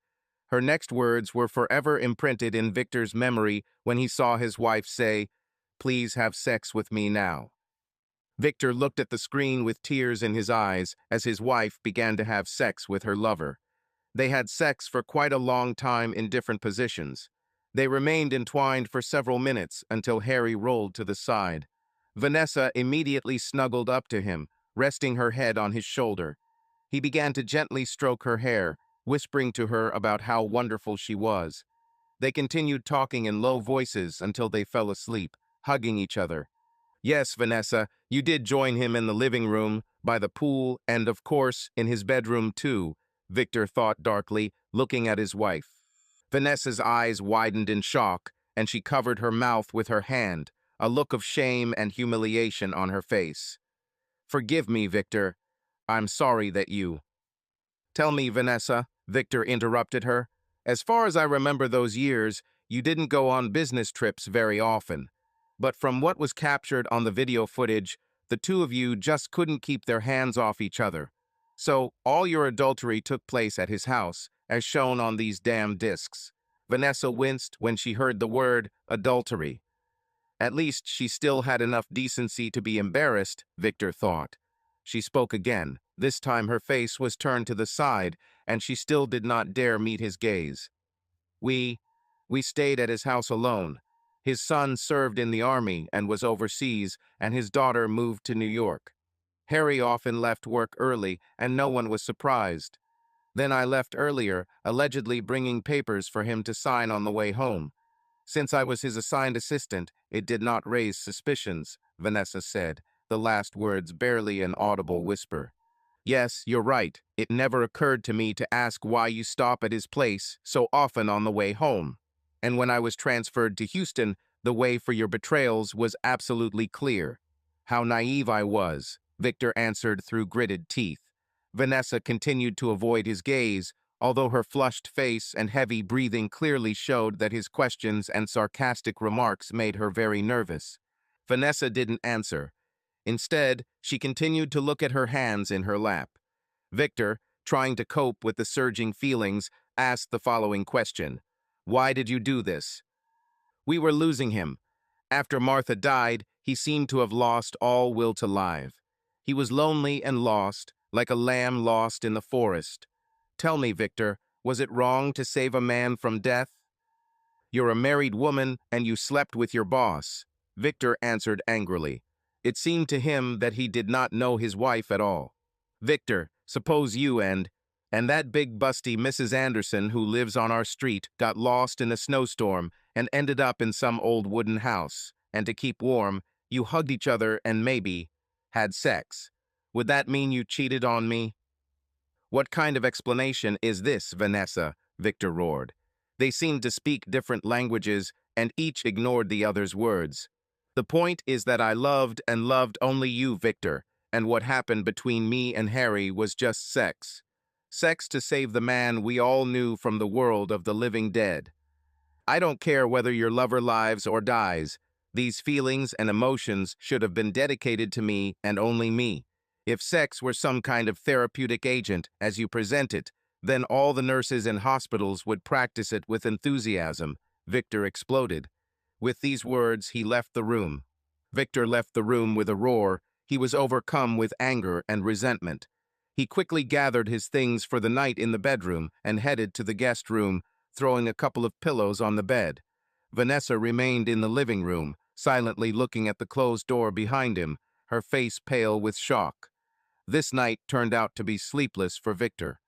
Speaker 1: Her next words were forever imprinted in Victor's memory when he saw his wife say, "Please have sex with me now." Victor looked at the screen with tears in his eyes as his wife began to have sex with her lover. They had sex for quite a long time in different positions. They remained entwined for several minutes until Harry rolled to the side. Vanessa immediately snuggled up to him, resting her head on his shoulder. He began to gently stroke her hair, whispering to her about how wonderful she was. They continued talking in low voices until they fell asleep, hugging each other. Yes, Vanessa, you did join him in the living room, by the pool, and of course, in his bedroom too, Victor thought darkly, looking at his wife. Vanessa's eyes widened in shock, and she covered her mouth with her hand, a look of shame and humiliation on her face. Forgive me, Victor. I'm sorry that you... Tell me, Vanessa, Victor interrupted her. As far as I remember those years, you didn't go on business trips very often. But from what was captured on the video footage, the two of you just couldn't keep their hands off each other. So, all your adultery took place at his house, as shown on these damn discs. Vanessa winced when she heard the word adultery. At least she still had enough decency to be embarrassed, Victor thought. She spoke again. This time her face was turned to the side, and she still did not dare meet his gaze. We stayed at his house alone. His son served in the army and was overseas, and his daughter moved to New York. Harry often left work early, and no one was surprised. Then I left earlier, allegedly bringing papers for him to sign on the way home. Since I was his assigned assistant, it did not raise suspicions, Vanessa said, the last words barely an audible whisper. Yes, you're right. It never occurred to me to ask why you stop at his place so often on the way home. And when I was transferred to Houston, the way for your betrayals was absolutely clear. How naive I was, Victor answered through gritted teeth. Vanessa continued to avoid his gaze, although her flushed face and heavy breathing clearly showed that his questions and sarcastic remarks made her very nervous. Vanessa didn't answer. Instead, she continued to look at her hands in her lap. Victor, trying to cope with the surging feelings, asked the following question. Why did you do this? We were losing him. After Martha died, he seemed to have lost all will to live. He was lonely and lost, like a lamb lost in the forest. Tell me, Victor, was it wrong to save a man from death? You're a married woman and you slept with your boss, Victor answered angrily. It seemed to him that he did not know his wife at all. Victor, suppose you and that big busty Mrs. Anderson who lives on our street got lost in a snowstorm and ended up in some old wooden house, and to keep warm, you hugged each other and maybe had sex. Would that mean you cheated on me? What kind of explanation is this, Vanessa? Victor roared. They seemed to speak different languages, and each ignored the other's words. The point is that I loved and loved only you, Victor, and what happened between me and Harry was just sex. Sex to save the man we all knew from the world of the living dead. I don't care whether your lover lives or dies. These feelings and emotions should have been dedicated to me and only me. If sex were some kind of therapeutic agent, as you present it, then all the nurses in hospitals would practice it with enthusiasm, Victor exploded. With these words, he left the room. Victor left the room with a roar. He was overcome with anger and resentment. He quickly gathered his things for the night in the bedroom and headed to the guest room, throwing a couple of pillows on the bed. Vanessa remained in the living room, silently looking at the closed door behind him, her face pale with shock. This night turned out to be sleepless for Victor.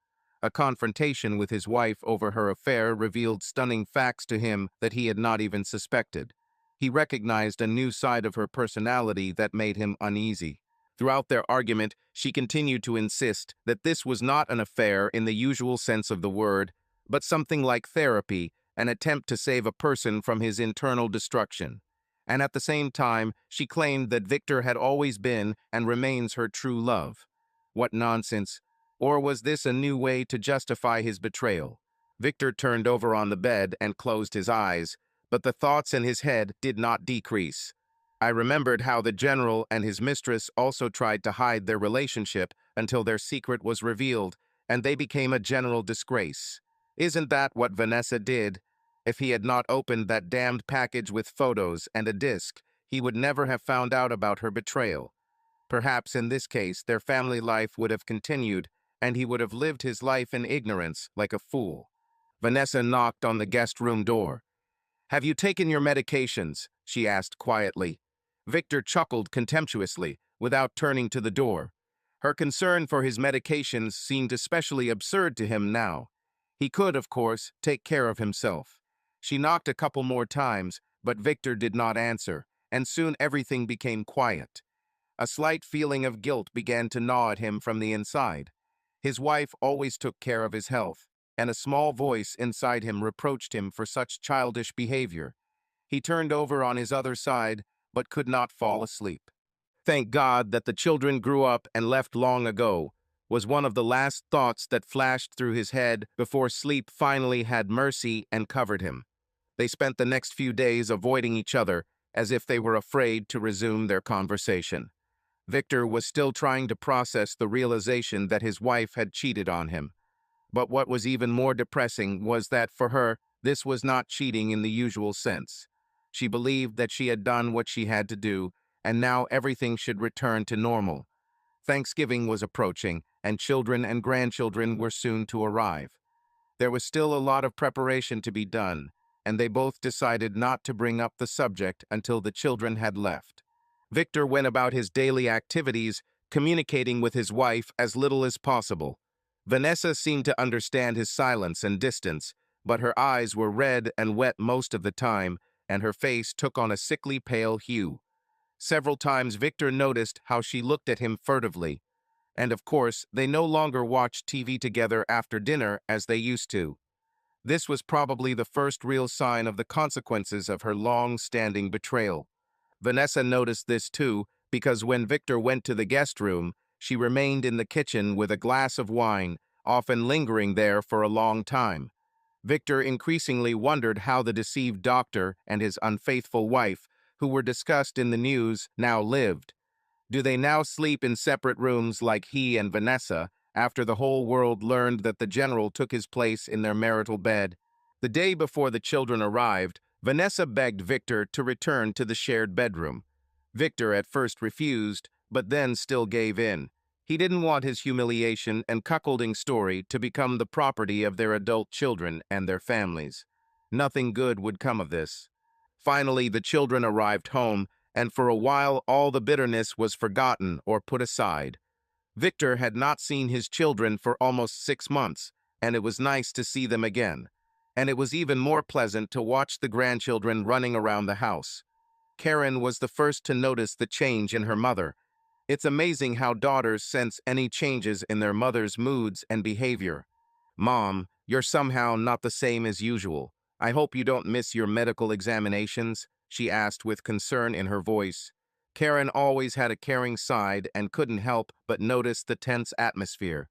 Speaker 1: A confrontation with his wife over her affair revealed stunning facts to him that he had not even suspected. He recognized a new side of her personality that made him uneasy. Throughout their argument, she continued to insist that this was not an affair in the usual sense of the word, but something like therapy, an attempt to save a person from his internal destruction. And at the same time, she claimed that Victor had always been and remains her true love. What nonsense! Or was this a new way to justify his betrayal? Victor turned over on the bed and closed his eyes, but the thoughts in his head did not decrease. I remembered how the general and his mistress also tried to hide their relationship until their secret was revealed, and they became a general disgrace. Isn't that what Vanessa did? If he had not opened that damned package with photos and a disc, he would never have found out about her betrayal. Perhaps in this case, their family life would have continued, and he would have lived his life in ignorance like a fool. Vanessa knocked on the guest room door. Have you taken your medications? She asked quietly. Victor chuckled contemptuously, without turning to the door. Her concern for his medications seemed especially absurd to him now. He could, of course, take care of himself. She knocked a couple more times, but Victor did not answer, and soon everything became quiet. A slight feeling of guilt began to gnaw at him from the inside. His wife always took care of his health, and a small voice inside him reproached him for such childish behavior. He turned over on his other side, but could not fall asleep. Thank God that the children grew up and left long ago, was one of the last thoughts that flashed through his head before sleep finally had mercy and covered him. They spent the next few days avoiding each other, as if they were afraid to resume their conversation. Victor was still trying to process the realization that his wife had cheated on him. But what was even more depressing was that for her, this was not cheating in the usual sense. She believed that she had done what she had to do, and now everything should return to normal. Thanksgiving was approaching, and children and grandchildren were soon to arrive. There was still a lot of preparation to be done, and they both decided not to bring up the subject until the children had left. Victor went about his daily activities, communicating with his wife as little as possible. Vanessa seemed to understand his silence and distance, but her eyes were red and wet most of the time, and her face took on a sickly pale hue. Several times Victor noticed how she looked at him furtively, and of course, they no longer watched TV together after dinner as they used to. This was probably the first real sign of the consequences of her long-standing betrayal. Vanessa noticed this too, because when Victor went to the guest room, she remained in the kitchen with a glass of wine, often lingering there for a long time. Victor increasingly wondered how the deceived doctor and his unfaithful wife, who were discussed in the news, now lived. Do they now sleep in separate rooms like he and Vanessa, after the whole world learned that the general took his place in their marital bed? The day before the children arrived, Vanessa begged Victor to return to the shared bedroom. Victor at first refused, but then still gave in. He didn't want his humiliation and cuckolding story to become the property of their adult children and their families. Nothing good would come of this. Finally, the children arrived home, and for a while all the bitterness was forgotten or put aside. Victor had not seen his children for almost 6 months, and it was nice to see them again. And it was even more pleasant to watch the grandchildren running around the house. Karen was the first to notice the change in her mother. It's amazing how daughters sense any changes in their mother's moods and behavior. "Mom, you're somehow not the same as usual. I hope you don't miss your medical examinations," she asked with concern in her voice. Karen always had a caring side and couldn't help but notice the tense atmosphere.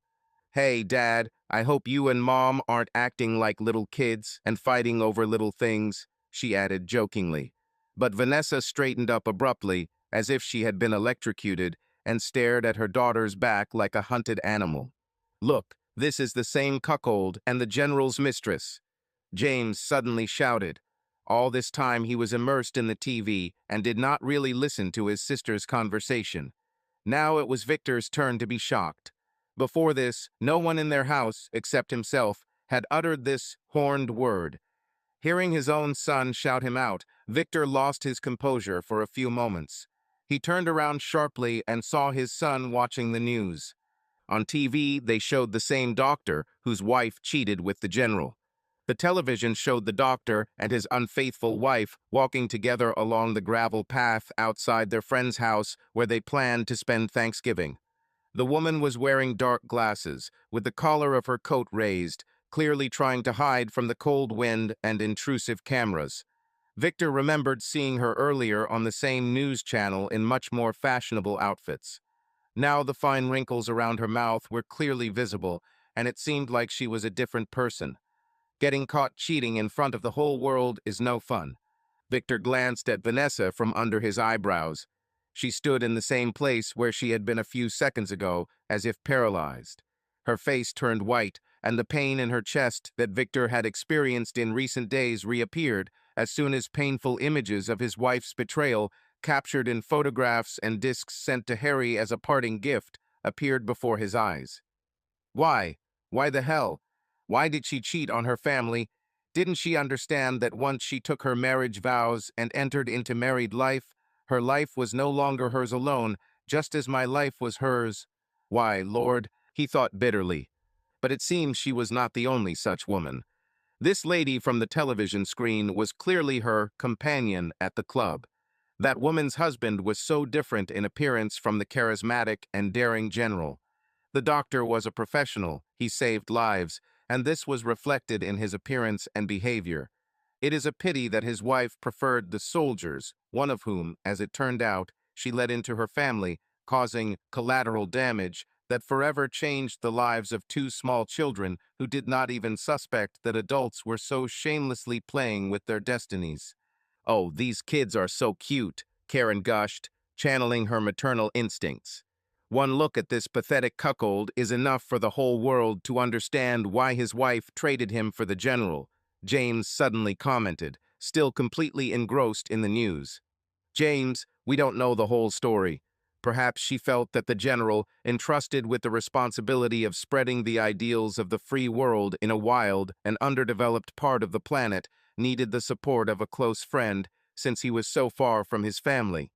Speaker 1: "Hey, Dad, I hope you and Mom aren't acting like little kids and fighting over little things," she added jokingly. But Vanessa straightened up abruptly, as if she had been electrocuted, and stared at her daughter's back like a hunted animal. "Look, this is the same cuckold and the general's mistress," James suddenly shouted. All this time he was immersed in the TV and did not really listen to his sister's conversation. Now it was Victor's turn to be shocked. Before this, no one in their house, except himself, had uttered this horned word. Hearing his own son shout him out, Victor lost his composure for a few moments. He turned around sharply and saw his son watching the news. On TV, they showed the same doctor whose wife cheated with the general. The television showed the doctor and his unfaithful wife walking together along the gravel path outside their friend's house where they planned to spend Thanksgiving. The woman was wearing dark glasses, with the collar of her coat raised, clearly trying to hide from the cold wind and intrusive cameras. Victor remembered seeing her earlier on the same news channel in much more fashionable outfits. Now the fine wrinkles around her mouth were clearly visible, and it seemed like she was a different person. Getting caught cheating in front of the whole world is no fun. Victor glanced at Vanessa from under his eyebrows. She stood in the same place where she had been a few seconds ago, as if paralyzed. Her face turned white, and the pain in her chest that Victor had experienced in recent days reappeared as soon as painful images of his wife's betrayal, captured in photographs and discs sent to Harry as a parting gift, appeared before his eyes. Why? Why the hell? Why did she cheat on her family? Didn't she understand that once she took her marriage vows and entered into married life, her life was no longer hers alone, just as my life was hers? Why, Lord, he thought bitterly. But it seems she was not the only such woman. This lady from the television screen was clearly her companion at the club. That woman's husband was so different in appearance from the charismatic and daring general. The doctor was a professional, he saved lives, and this was reflected in his appearance and behavior. It is a pity that his wife preferred the soldiers, one of whom, as it turned out, she let into her family, causing collateral damage that forever changed the lives of 2 small children who did not even suspect that adults were so shamelessly playing with their destinies. "Oh, these kids are so cute," Karen gushed, channeling her maternal instincts. One look at this pathetic cuckold is enough for the whole world to understand why his wife traded him for the general, James suddenly commented, still completely engrossed in the news. "James, we don't know the whole story. Perhaps she felt that the general, entrusted with the responsibility of spreading the ideals of the free world in a wild and underdeveloped part of the planet, needed the support of a close friend since he was so far from his family.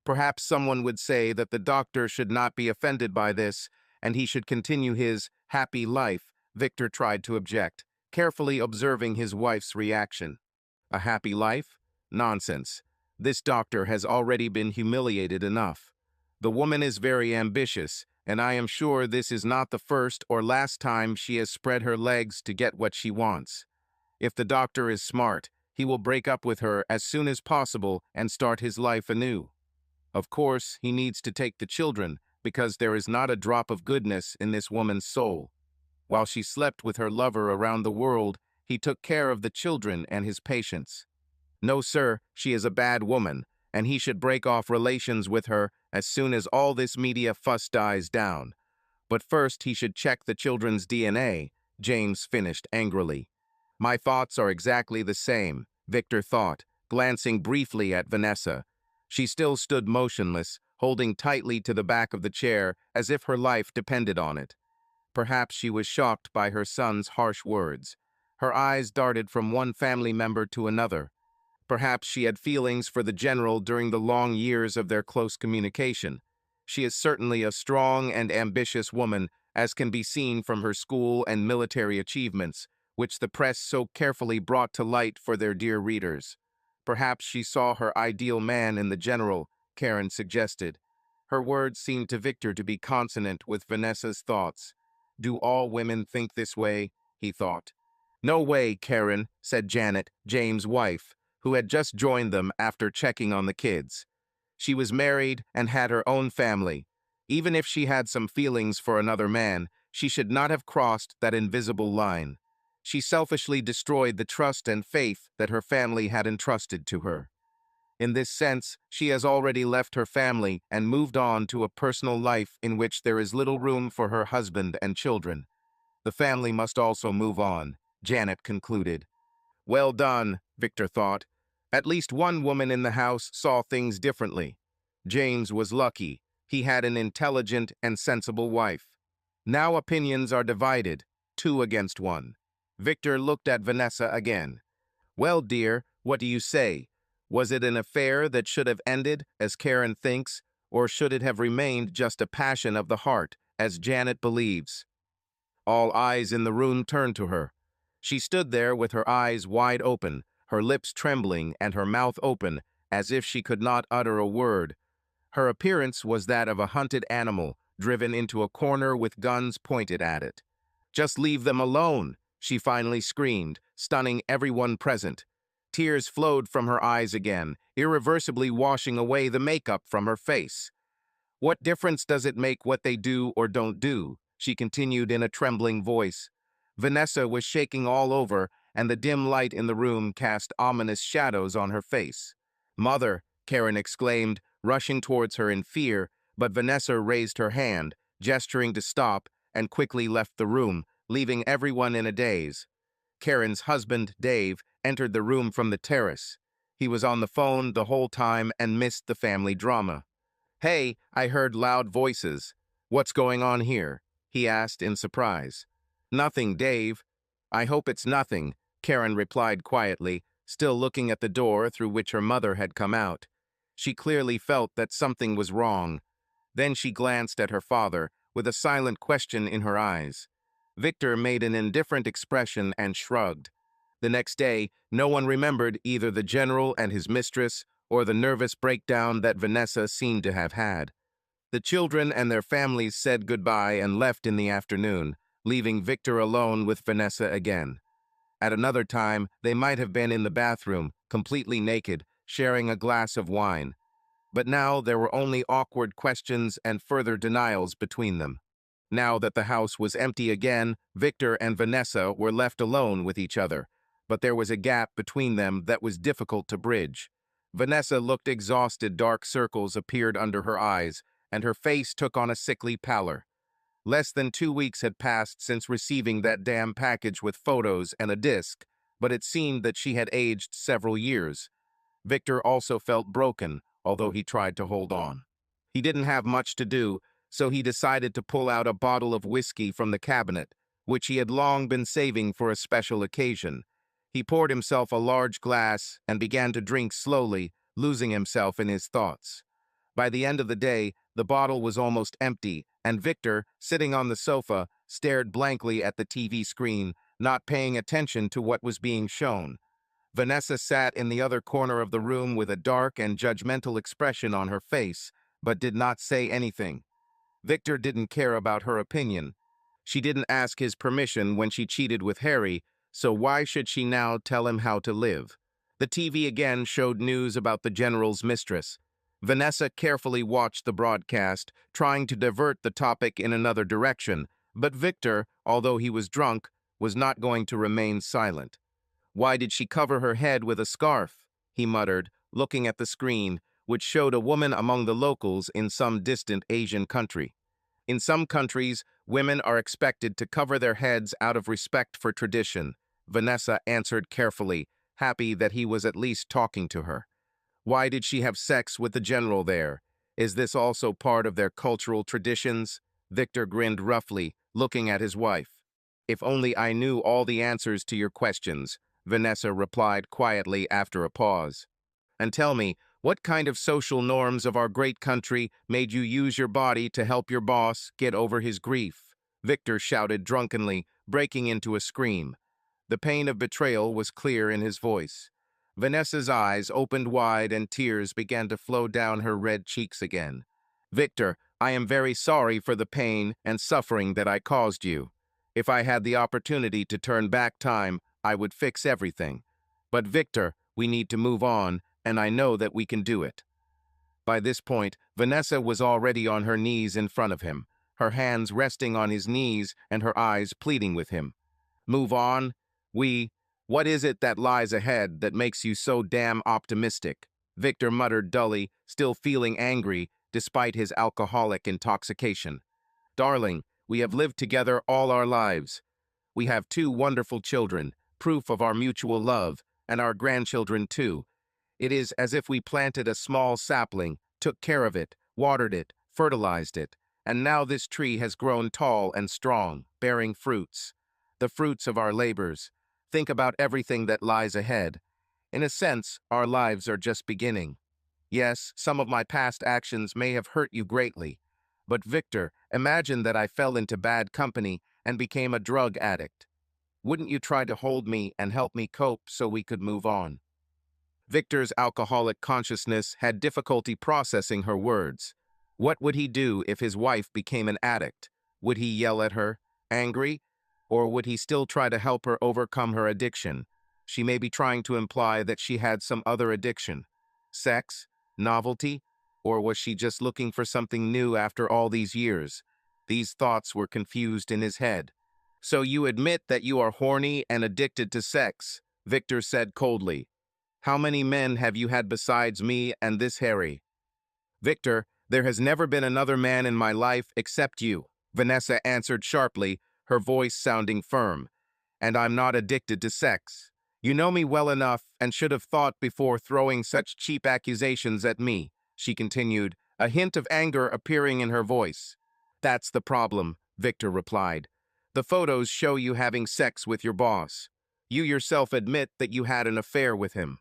Speaker 1: Perhaps someone would say that the doctor should not be offended by this and he should continue his happy life. Victor tried to object, carefully observing his wife's reaction. A happy life? Nonsense. This doctor has already been humiliated enough. The woman is very ambitious, and I am sure this is not the first or last time she has spread her legs to get what she wants. If the doctor is smart, he will break up with her as soon as possible and start his life anew. Of course, he needs to take the children, because there is not a drop of goodness in this woman's soul. While she slept with her lover around the world, he took care of the children and his patients. No, sir, she is a bad woman, and he should break off relations with her as soon as all this media fuss dies down. But first he should check the children's DNA, James finished angrily. My thoughts are exactly the same, Victor thought, glancing briefly at Vanessa. She still stood motionless, holding tightly to the back of the chair as if her life depended on it. Perhaps she was shocked by her son's harsh words. Her eyes darted from one family member to another. Perhaps she had feelings for the general during the long years of their close communication. She is certainly a strong and ambitious woman, as can be seen from her school and military achievements, which the press so carefully brought to light for their dear readers. Perhaps she saw her ideal man in the general, Karen suggested. Her words seemed to Victor to be consonant with Vanessa's thoughts. Do all women think this way? He thought. No way, Karen, said Janet, James' wife, who had just joined them after checking on the kids. She was married and had her own family. Even if she had some feelings for another man, she should not have crossed that invisible line. She selfishly destroyed the trust and faith that her family had entrusted to her. In this sense, she has already left her family and moved on to a personal life in which there is little room for her husband and children. The family must also move on, Janet concluded. Well done, Victor thought. At least one woman in the house saw things differently. James was lucky. He had an intelligent and sensible wife. Now opinions are divided, 2 against 1. Victor looked at Vanessa again. Well, dear, what do you say? Was it an affair that should have ended, as Karen thinks, or should it have remained just a passion of the heart, as Janet believes? All eyes in the room turned to her. She stood there with her eyes wide open, her lips trembling and her mouth open, as if she could not utter a word. Her appearance was that of a hunted animal, driven into a corner with guns pointed at it. Just leave them alone, she finally screamed, stunning everyone present. Tears flowed from her eyes again, irreversibly washing away the makeup from her face. What difference does it make what they do or don't do? She continued in a trembling voice. Vanessa was shaking all over, and the dim light in the room cast ominous shadows on her face. Mother, Karen exclaimed, rushing towards her in fear, but Vanessa raised her hand, gesturing to stop, and quickly left the room, leaving everyone in a daze. Karen's husband, Dave, entered the room from the terrace. He was on the phone the whole time and missed the family drama. Hey, I heard loud voices. What's going on here? He asked in surprise. Nothing, Dave. I hope it's nothing, Karen replied quietly, still looking at the door through which her mother had come out. She clearly felt that something was wrong. Then she glanced at her father, with a silent question in her eyes. Victor made an indifferent expression and shrugged. The next day, no one remembered either the general and his mistress or the nervous breakdown that Vanessa seemed to have had. The children and their families said goodbye and left in the afternoon, leaving Victor alone with Vanessa again. At another time, they might have been in the bathroom, completely naked, sharing a glass of wine. But now there were only awkward questions and further denials between them. Now that the house was empty again, Victor and Vanessa were left alone with each other, but there was a gap between them that was difficult to bridge. Vanessa looked exhausted, dark circles appeared under her eyes, and her face took on a sickly pallor. Less than 2 weeks had passed since receiving that damn package with photos and a disc, but it seemed that she had aged several years. Victor also felt broken, although he tried to hold on. He didn't have much to do, so he decided to pull out a bottle of whiskey from the cabinet, which he had long been saving for a special occasion. He poured himself a large glass and began to drink slowly, losing himself in his thoughts. By the end of the day, the bottle was almost empty, and Victor, sitting on the sofa, stared blankly at the TV screen, not paying attention to what was being shown. Vanessa sat in the other corner of the room with a dark and judgmental expression on her face, but did not say anything. Victor didn't care about her opinion. She didn't ask his permission when she cheated with Harry, so why should she now tell him how to live? The TV again showed news about the general's mistress. Vanessa carefully watched the broadcast, trying to divert the topic in another direction, but Victor, although he was drunk, was not going to remain silent. "Why did she cover her head with a scarf?" he muttered, looking at the screen, which showed a woman among the locals in some distant Asian country. In some countries, women are expected to cover their heads out of respect for tradition, Vanessa answered carefully, happy that he was at least talking to her. "Why did she have sex with the general there? Is this also part of their cultural traditions?" Victor grinned roughly, looking at his wife. "If only I knew all the answers to your questions," Vanessa replied quietly after a pause. "And tell me, what kind of social norms of our great country made you use your body to help your boss get over his grief?" Victor shouted drunkenly, breaking into a scream. The pain of betrayal was clear in his voice. Vanessa's eyes opened wide and tears began to flow down her red cheeks again. "Victor, I am very sorry for the pain and suffering that I caused you. If I had the opportunity to turn back time, I would fix everything. But Victor, we need to move on, and I know that we can do it." By this point, Vanessa was already on her knees in front of him, her hands resting on his knees and her eyes pleading with him. "Move on? What is it that lies ahead that makes you so damn optimistic?" Victor muttered dully, still feeling angry despite his alcoholic intoxication. "Darling, we have lived together all our lives. We have 2 wonderful children, proof of our mutual love, and our grandchildren too. It is as if we planted a small sapling, took care of it, watered it, fertilized it, and now this tree has grown tall and strong, bearing fruits. The fruits of our labors. Think about everything that lies ahead. In a sense, our lives are just beginning. Yes, some of my past actions may have hurt you greatly. But Victor, imagine that I fell into bad company and became a drug addict. Wouldn't you try to hold me and help me cope so we could move on?" Victor's alcoholic consciousness had difficulty processing her words. What would he do if his wife became an addict? Would he yell at her, angry? Or would he still try to help her overcome her addiction? She may be trying to imply that she had some other addiction. Sex? Novelty? Or was she just looking for something new after all these years? These thoughts were confused in his head. "So you admit that you are horny and addicted to sex," Victor said coldly. "How many men have you had besides me and this Harry?" "Victor, there has never been another man in my life except you," Vanessa answered sharply, her voice sounding firm. "And I'm not addicted to sex. You know me well enough and should have thought before throwing such cheap accusations at me," she continued, a hint of anger appearing in her voice. "That's the problem," Victor replied. "The photos show you having sex with your boss. You yourself admit that you had an affair with him.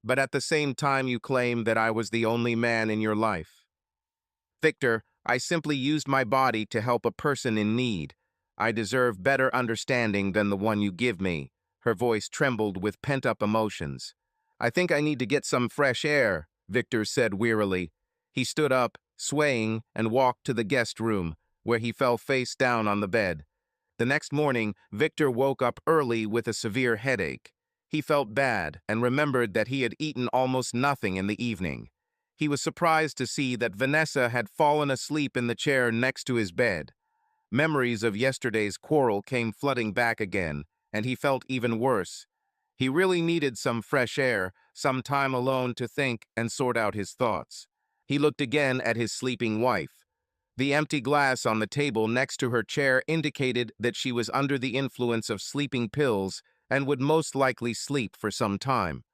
Speaker 1: But at the same time you claim that I was the only man in your life." "Victor, I simply used my body to help a person in need. I deserve better understanding than the one you give me." Her voice trembled with pent-up emotions. "I think I need to get some fresh air," Victor said wearily. He stood up, swaying, and walked to the guest room, where he fell face down on the bed. The next morning, Victor woke up early with a severe headache. He felt bad and remembered that he had eaten almost nothing in the evening. He was surprised to see that Vanessa had fallen asleep in the chair next to his bed. Memories of yesterday's quarrel came flooding back again, and he felt even worse. He really needed some fresh air, some time alone to think and sort out his thoughts. He looked again at his sleeping wife. The empty glass on the table next to her chair indicated that she was under the influence of sleeping pills and would most likely sleep for some time.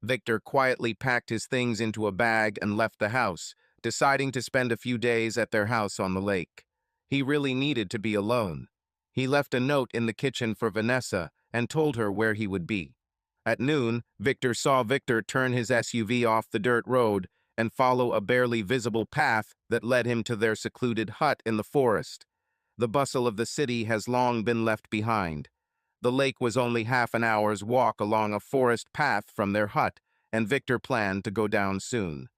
Speaker 1: Victor quietly packed his things into a bag and left the house, deciding to spend a few days at their house on the lake. He really needed to be alone. He left a note in the kitchen for Vanessa and told her where he would be. At noon, Victor turn his SUV off the dirt road and follow a barely visible path that led him to their secluded hut in the forest. The bustle of the city has long been left behind. The lake was only half an hour's walk along a forest path from their hut, and Victor planned to go down soon.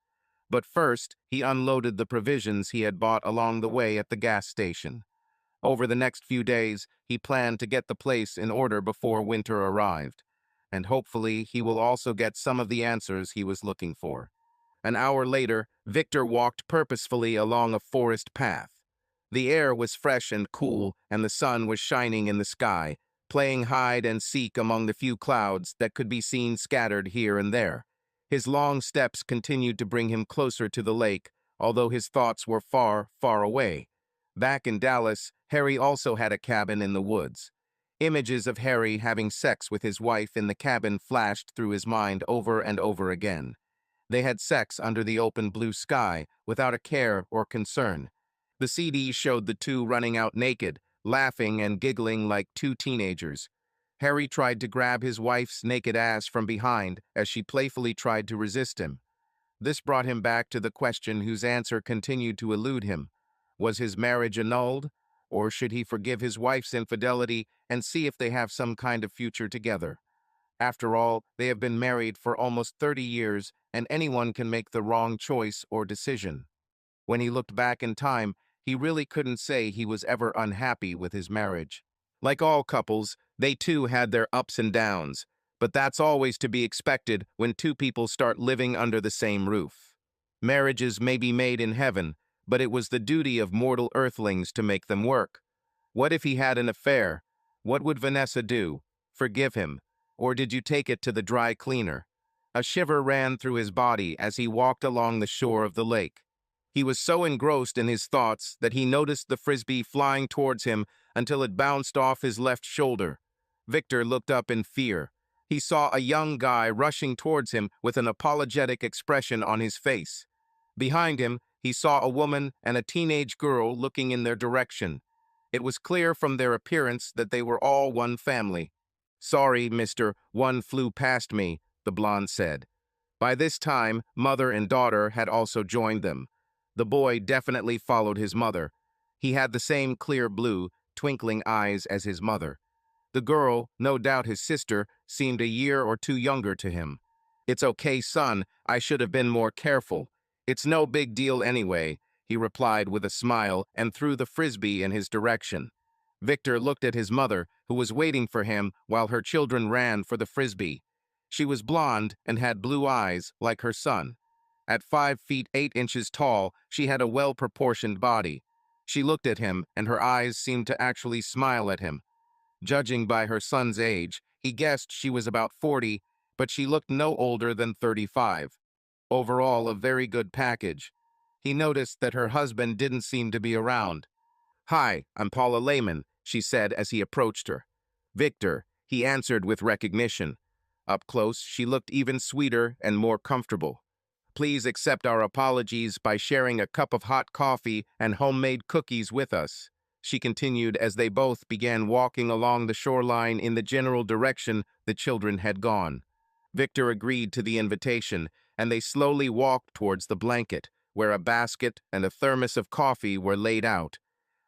Speaker 1: But first, he unloaded the provisions he had bought along the way at the gas station. Over the next few days, he planned to get the place in order before winter arrived. And hopefully, he will also get some of the answers he was looking for. An hour later, Victor walked purposefully along a forest path. The air was fresh and cool, and the sun was shining in the sky, playing hide and seek among the few clouds that could be seen scattered here and there. His long steps continued to bring him closer to the lake, although his thoughts were far, far away. Back in Dallas, Harry also had a cabin in the woods. Images of Harry having sex with his wife in the cabin flashed through his mind over and over again. They had sex under the open blue sky, without a care or concern. The CD showed the two running out naked, laughing and giggling like two teenagers. Harry tried to grab his wife's naked ass from behind as she playfully tried to resist him. This brought him back to the question whose answer continued to elude him. Was his marriage annulled, or should he forgive his wife's infidelity and see if they have some kind of future together? After all, they have been married for almost 30 years, and anyone can make the wrong choice or decision. When he looked back in time, he really couldn't say he was ever unhappy with his marriage. Like all couples, they too had their ups and downs, but that's always to be expected when two people start living under the same roof. Marriages may be made in heaven, but it was the duty of mortal earthlings to make them work. What if he had an affair? What would Vanessa do? Forgive him? Or did you take it to the dry cleaner? A shiver ran through his body as he walked along the shore of the lake. He was so engrossed in his thoughts that he noticed the frisbee flying towards him until it bounced off his left shoulder. Victor looked up in fear. He saw a young guy rushing towards him with an apologetic expression on his face. Behind him, he saw a woman and a teenage girl looking in their direction. It was clear from their appearance that they were all one family. "Sorry, mister, one flew past me," the blonde said. By this time, mother and daughter had also joined them. The boy definitely followed his mother. He had the same clear blue, twinkling eyes as his mother. The girl, no doubt his sister, seemed a year or two younger to him. "It's okay, son. I should have been more careful. It's no big deal anyway," he replied with a smile and threw the frisbee in his direction. Victor looked at his mother, who was waiting for him while her children ran for the frisbee. She was blonde and had blue eyes like her son. At 5 feet 8 inches tall, she had a well-proportioned body. She looked at him, and her eyes seemed to actually smile at him. Judging by her son's age, he guessed she was about 40, but she looked no older than 35. Overall, a very good package. He noticed that her husband didn't seem to be around. "Hi, I'm Paula Lehman," she said as he approached her. "Victor," he answered with recognition. Up close, she looked even sweeter and more comfortable. "Please accept our apologies by sharing a cup of hot coffee and homemade cookies with us," she continued as they both began walking along the shoreline in the general direction the children had gone. Victor agreed to the invitation, and they slowly walked towards the blanket, where a basket and a thermos of coffee were laid out.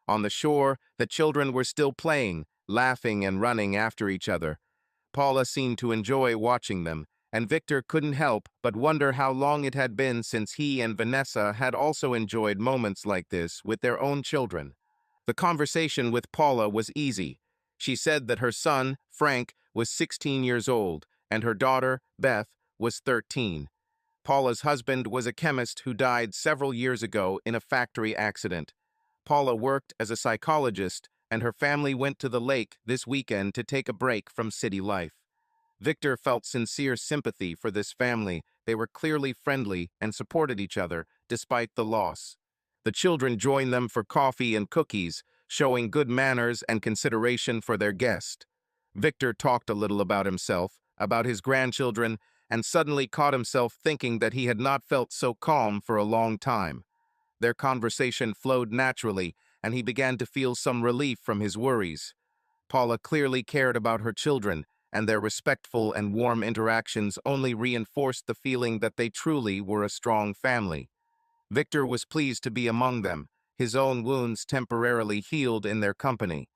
Speaker 1: On the shore, the children were still playing, laughing and running after each other. Paula seemed to enjoy watching them, and Victor couldn't help but wonder how long it had been since he and Vanessa had also enjoyed moments like this with their own children. The conversation with Paula was easy. She said that her son, Frank, was 16 years old, and her daughter, Beth, was 13. Paula's husband was a chemist who died several years ago in a factory accident. Paula worked as a psychologist, and her family went to the lake this weekend to take a break from city life. Victor felt sincere sympathy for this family. They were clearly friendly and supported each other, despite the loss. The children joined them for coffee and cookies, showing good manners and consideration for their guest. Victor talked a little about himself, about his grandchildren, and suddenly caught himself thinking that he had not felt so calm for a long time. Their conversation flowed naturally, and he began to feel some relief from his worries. Paula clearly cared about her children, and their respectful and warm interactions only reinforced the feeling that they truly were a strong family. Victor was pleased to be among them, his own wounds temporarily healed in their company.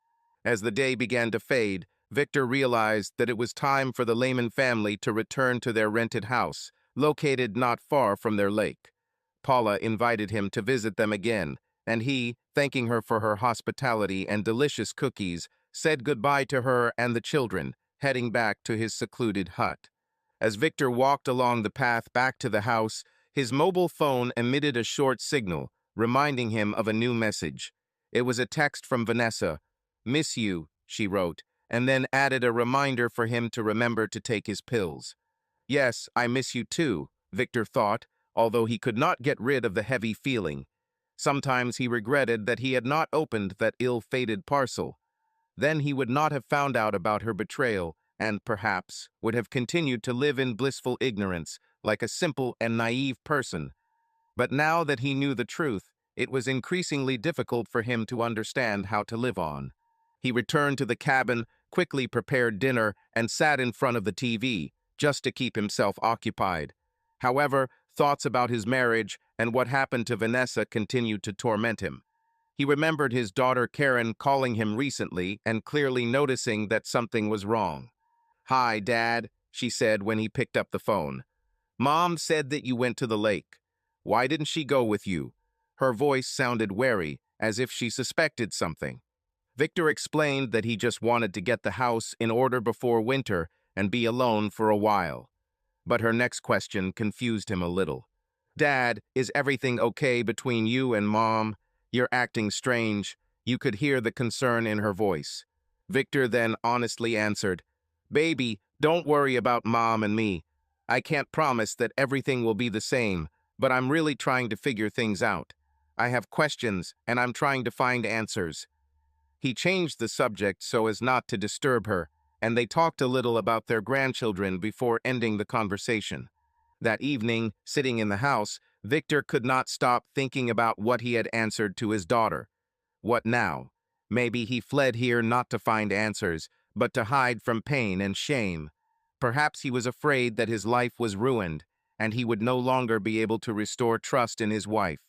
Speaker 1: As the day began to fade, Victor realized that it was time for the Lehman family to return to their rented house, located not far from their lake. Paula invited him to visit them again, and he, thanking her for her hospitality and delicious cookies, said goodbye to her and the children, heading back to his secluded hut. As Victor walked along the path back to the house, his mobile phone emitted a short signal, reminding him of a new message. It was a text from Vanessa. "Miss you," she wrote, and then added a reminder for him to remember to take his pills. "Yes, I miss you too," Victor thought, although he could not get rid of the heavy feeling. Sometimes he regretted that he had not opened that ill-fated parcel. Then he would not have found out about her betrayal and, perhaps, would have continued to live in blissful ignorance, like a simple and naive person. But now that he knew the truth, it was increasingly difficult for him to understand how to live on. He returned to the cabin, quickly prepared dinner, and sat in front of the TV, just to keep himself occupied. However, thoughts about his marriage and what happened to Vanessa continued to torment him. He remembered his daughter Karen calling him recently and clearly noticing that something was wrong. "Hi, Dad," she said when he picked up the phone. "Mom said that you went to the lake. Why didn't she go with you?" Her voice sounded wary, as if she suspected something. Victor explained that he just wanted to get the house in order before winter and be alone for a while. But her next question confused him a little. "Dad, is everything okay between you and Mom? You're acting strange." You could hear the concern in her voice. Victor then honestly answered, "Baby, don't worry about Mom and me. I can't promise that everything will be the same, but I'm really trying to figure things out. I have questions, and I'm trying to find answers." He changed the subject so as not to disturb her, and they talked a little about their grandchildren before ending the conversation. That evening, sitting in the house, Victor could not stop thinking about what he had answered to his daughter. What now? Maybe he fled here not to find answers, but to hide from pain and shame. Perhaps he was afraid that his life was ruined, and he would no longer be able to restore trust in his wife.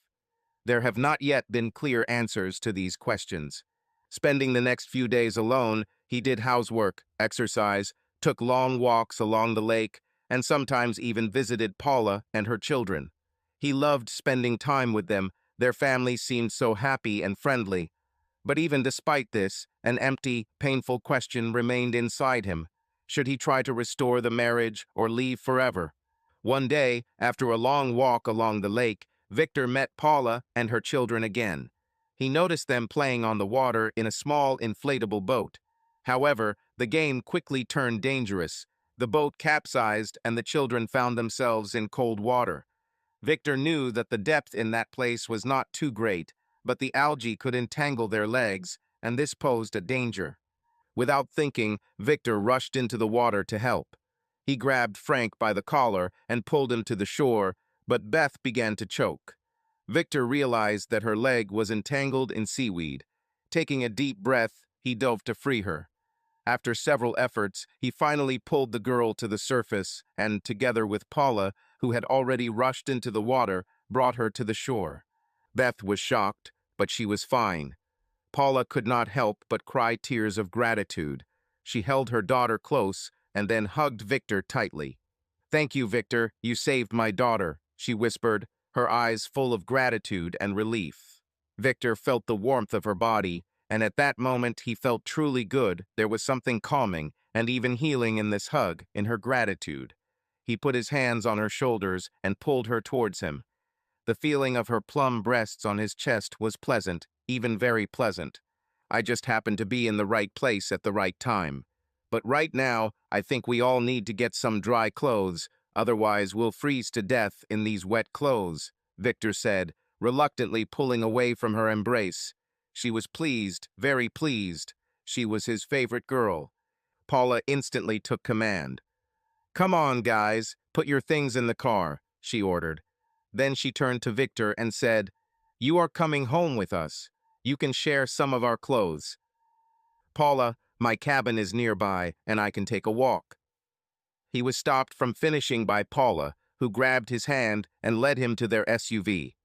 Speaker 1: There have not yet been clear answers to these questions. Spending the next few days alone, he did housework, exercise, took long walks along the lake, and sometimes even visited Paula and her children. He loved spending time with them. Their family seemed so happy and friendly. But even despite this, an empty, painful question remained inside him. Should he try to restore the marriage or leave forever? One day, after a long walk along the lake, Victor met Paula and her children again. He noticed them playing on the water in a small inflatable boat. However, the game quickly turned dangerous. The boat capsized and the children found themselves in cold water. Victor knew that the depth in that place was not too great, but the algae could entangle their legs, and this posed a danger. Without thinking, Victor rushed into the water to help. He grabbed Frank by the collar and pulled him to the shore, but Beth began to choke. Victor realized that her leg was entangled in seaweed. Taking a deep breath, he dove to free her. After several efforts, he finally pulled the girl to the surface and, together with Paula, who had already rushed into the water, brought her to the shore. Beth was shocked, but she was fine. Paula could not help but cry tears of gratitude. She held her daughter close and then hugged Victor tightly. "Thank you, Victor. You saved my daughter," she whispered, her eyes full of gratitude and relief. Victor felt the warmth of her body, and at that moment he felt truly good. There was something calming and even healing in this hug, in her gratitude. He put his hands on her shoulders and pulled her towards him. The feeling of her plump breasts on his chest was pleasant, even very pleasant. "I just happened to be in the right place at the right time. But right now, I think we all need to get some dry clothes, otherwise we'll freeze to death in these wet clothes," Victor said, reluctantly pulling away from her embrace. She was pleased, very pleased. She was his favorite girl. Paula instantly took command. "Come on, guys, put your things in the car," she ordered. Then she turned to Victor and said, "You are coming home with us. You can share some of our clothes." "Paula, My cabin is nearby, and I can take a walk." He was stopped from finishing by Paula, who grabbed his hand and led him to their SUV.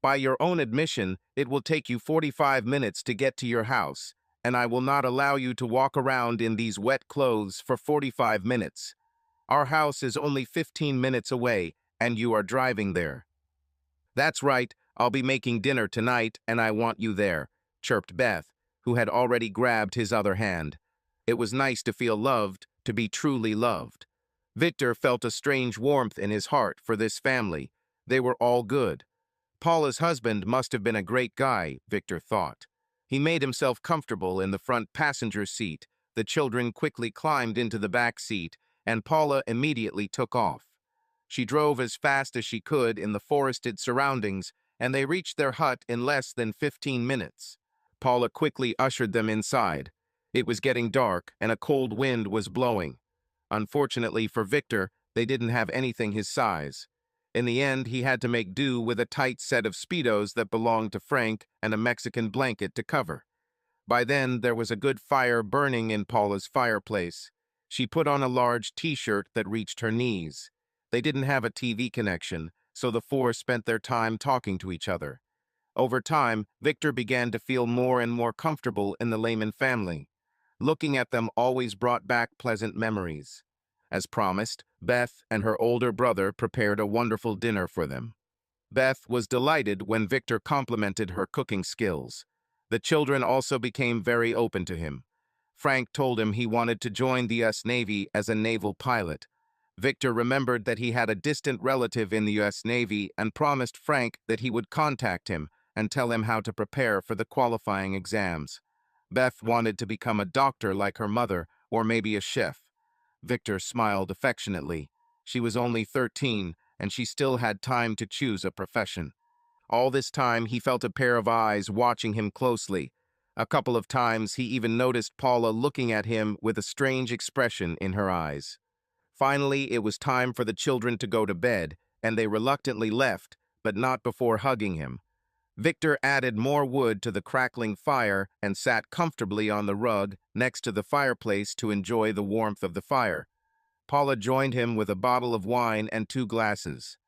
Speaker 1: "By your own admission, it will take you 45 minutes to get to your house, and I will not allow you to walk around in these wet clothes for 45 minutes. Our house is only 15 minutes away, and you are driving there." "That's right, I'll be making dinner tonight, and I want you there," chirped Beth, who had already grabbed his other hand. It was nice to feel loved, to be truly loved. Victor felt a strange warmth in his heart for this family. They were all good. Paula's husband must have been a great guy, Victor thought. He made himself comfortable in the front passenger seat. The children quickly climbed into the back seat, and Paula immediately took off. She drove as fast as she could in the forested surroundings, and they reached their hut in less than 15 minutes. Paula quickly ushered them inside. It was getting dark, and a cold wind was blowing. Unfortunately for Victor, they didn't have anything his size. In the end, he had to make do with a tight set of Speedos that belonged to Frank and a Mexican blanket to cover. By then, there was a good fire burning in Paula's fireplace. She put on a large t-shirt that reached her knees. They didn't have a TV connection, so the four spent their time talking to each other. Over time, Victor began to feel more and more comfortable in the Lehman family. Looking at them always brought back pleasant memories. As promised, Beth and her older brother prepared a wonderful dinner for them. Beth was delighted when Victor complimented her cooking skills. The children also became very open to him. Frank told him he wanted to join the U.S. Navy as a naval pilot. Victor remembered that he had a distant relative in the U.S. Navy and promised Frank that he would contact him and tell him how to prepare for the qualifying exams. Beth wanted to become a doctor like her mother, or maybe a chef. Victor smiled affectionately. She was only 13, and she still had time to choose a profession. All this time, he felt a pair of eyes watching him closely. A couple of times, he even noticed Paula looking at him with a strange expression in her eyes. Finally, it was time for the children to go to bed, and they reluctantly left, but not before hugging him. Victor added more wood to the crackling fire and sat comfortably on the rug next to the fireplace to enjoy the warmth of the fire. Paula joined him with a bottle of wine and 2 glasses.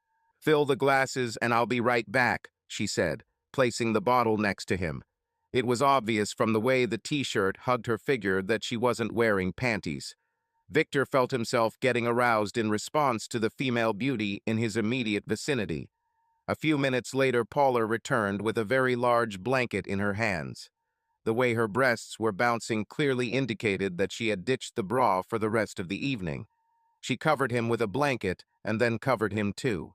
Speaker 1: "Fill the glasses and I'll be right back," she said, placing the bottle next to him. It was obvious from the way the t-shirt hugged her figure that she wasn't wearing panties. Victor felt himself getting aroused in response to the female beauty in his immediate vicinity. A few minutes later, Paula returned with a very large blanket in her hands. The way her breasts were bouncing clearly indicated that she had ditched the bra for the rest of the evening. She covered him with a blanket and then covered him too.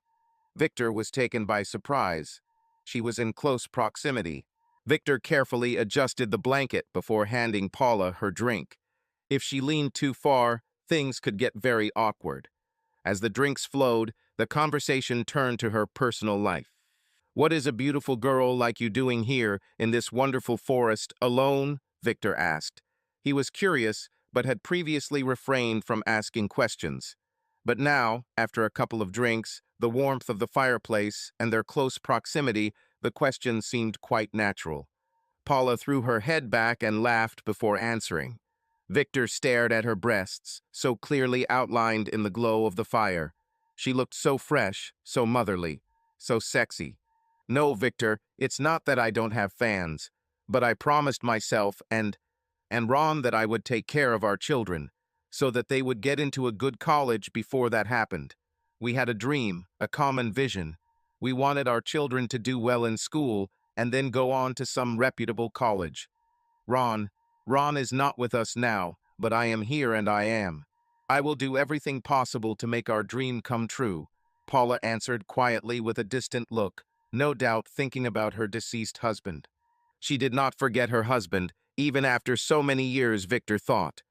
Speaker 1: Victor was taken by surprise. She was in close proximity. Victor carefully adjusted the blanket before handing Paula her drink. If she leaned too far, things could get very awkward. As the drinks flowed, the conversation turned to her personal life. "What is a beautiful girl like you doing here in this wonderful forest alone?" Victor asked. He was curious, but had previously refrained from asking questions. But now, after a couple of drinks, the warmth of the fireplace, and their close proximity, the question seemed quite natural. Paula threw her head back and laughed before answering. Victor stared at her breasts, so clearly outlined in the glow of the fire. She looked so fresh, so motherly, so sexy. "No, Victor, it's not that I don't have fans, but I promised myself and Ron that I would take care of our children, so that they would get into a good college before that happened. We had a dream, a common vision. We wanted our children to do well in school and then go on to some reputable college. Ron is not with us now, but I am here and I am. I will do everything possible to make our dream come true," Paula answered quietly with a distant look, no doubt thinking about her deceased husband. She did not forget her husband, even after so many years, Victor thought.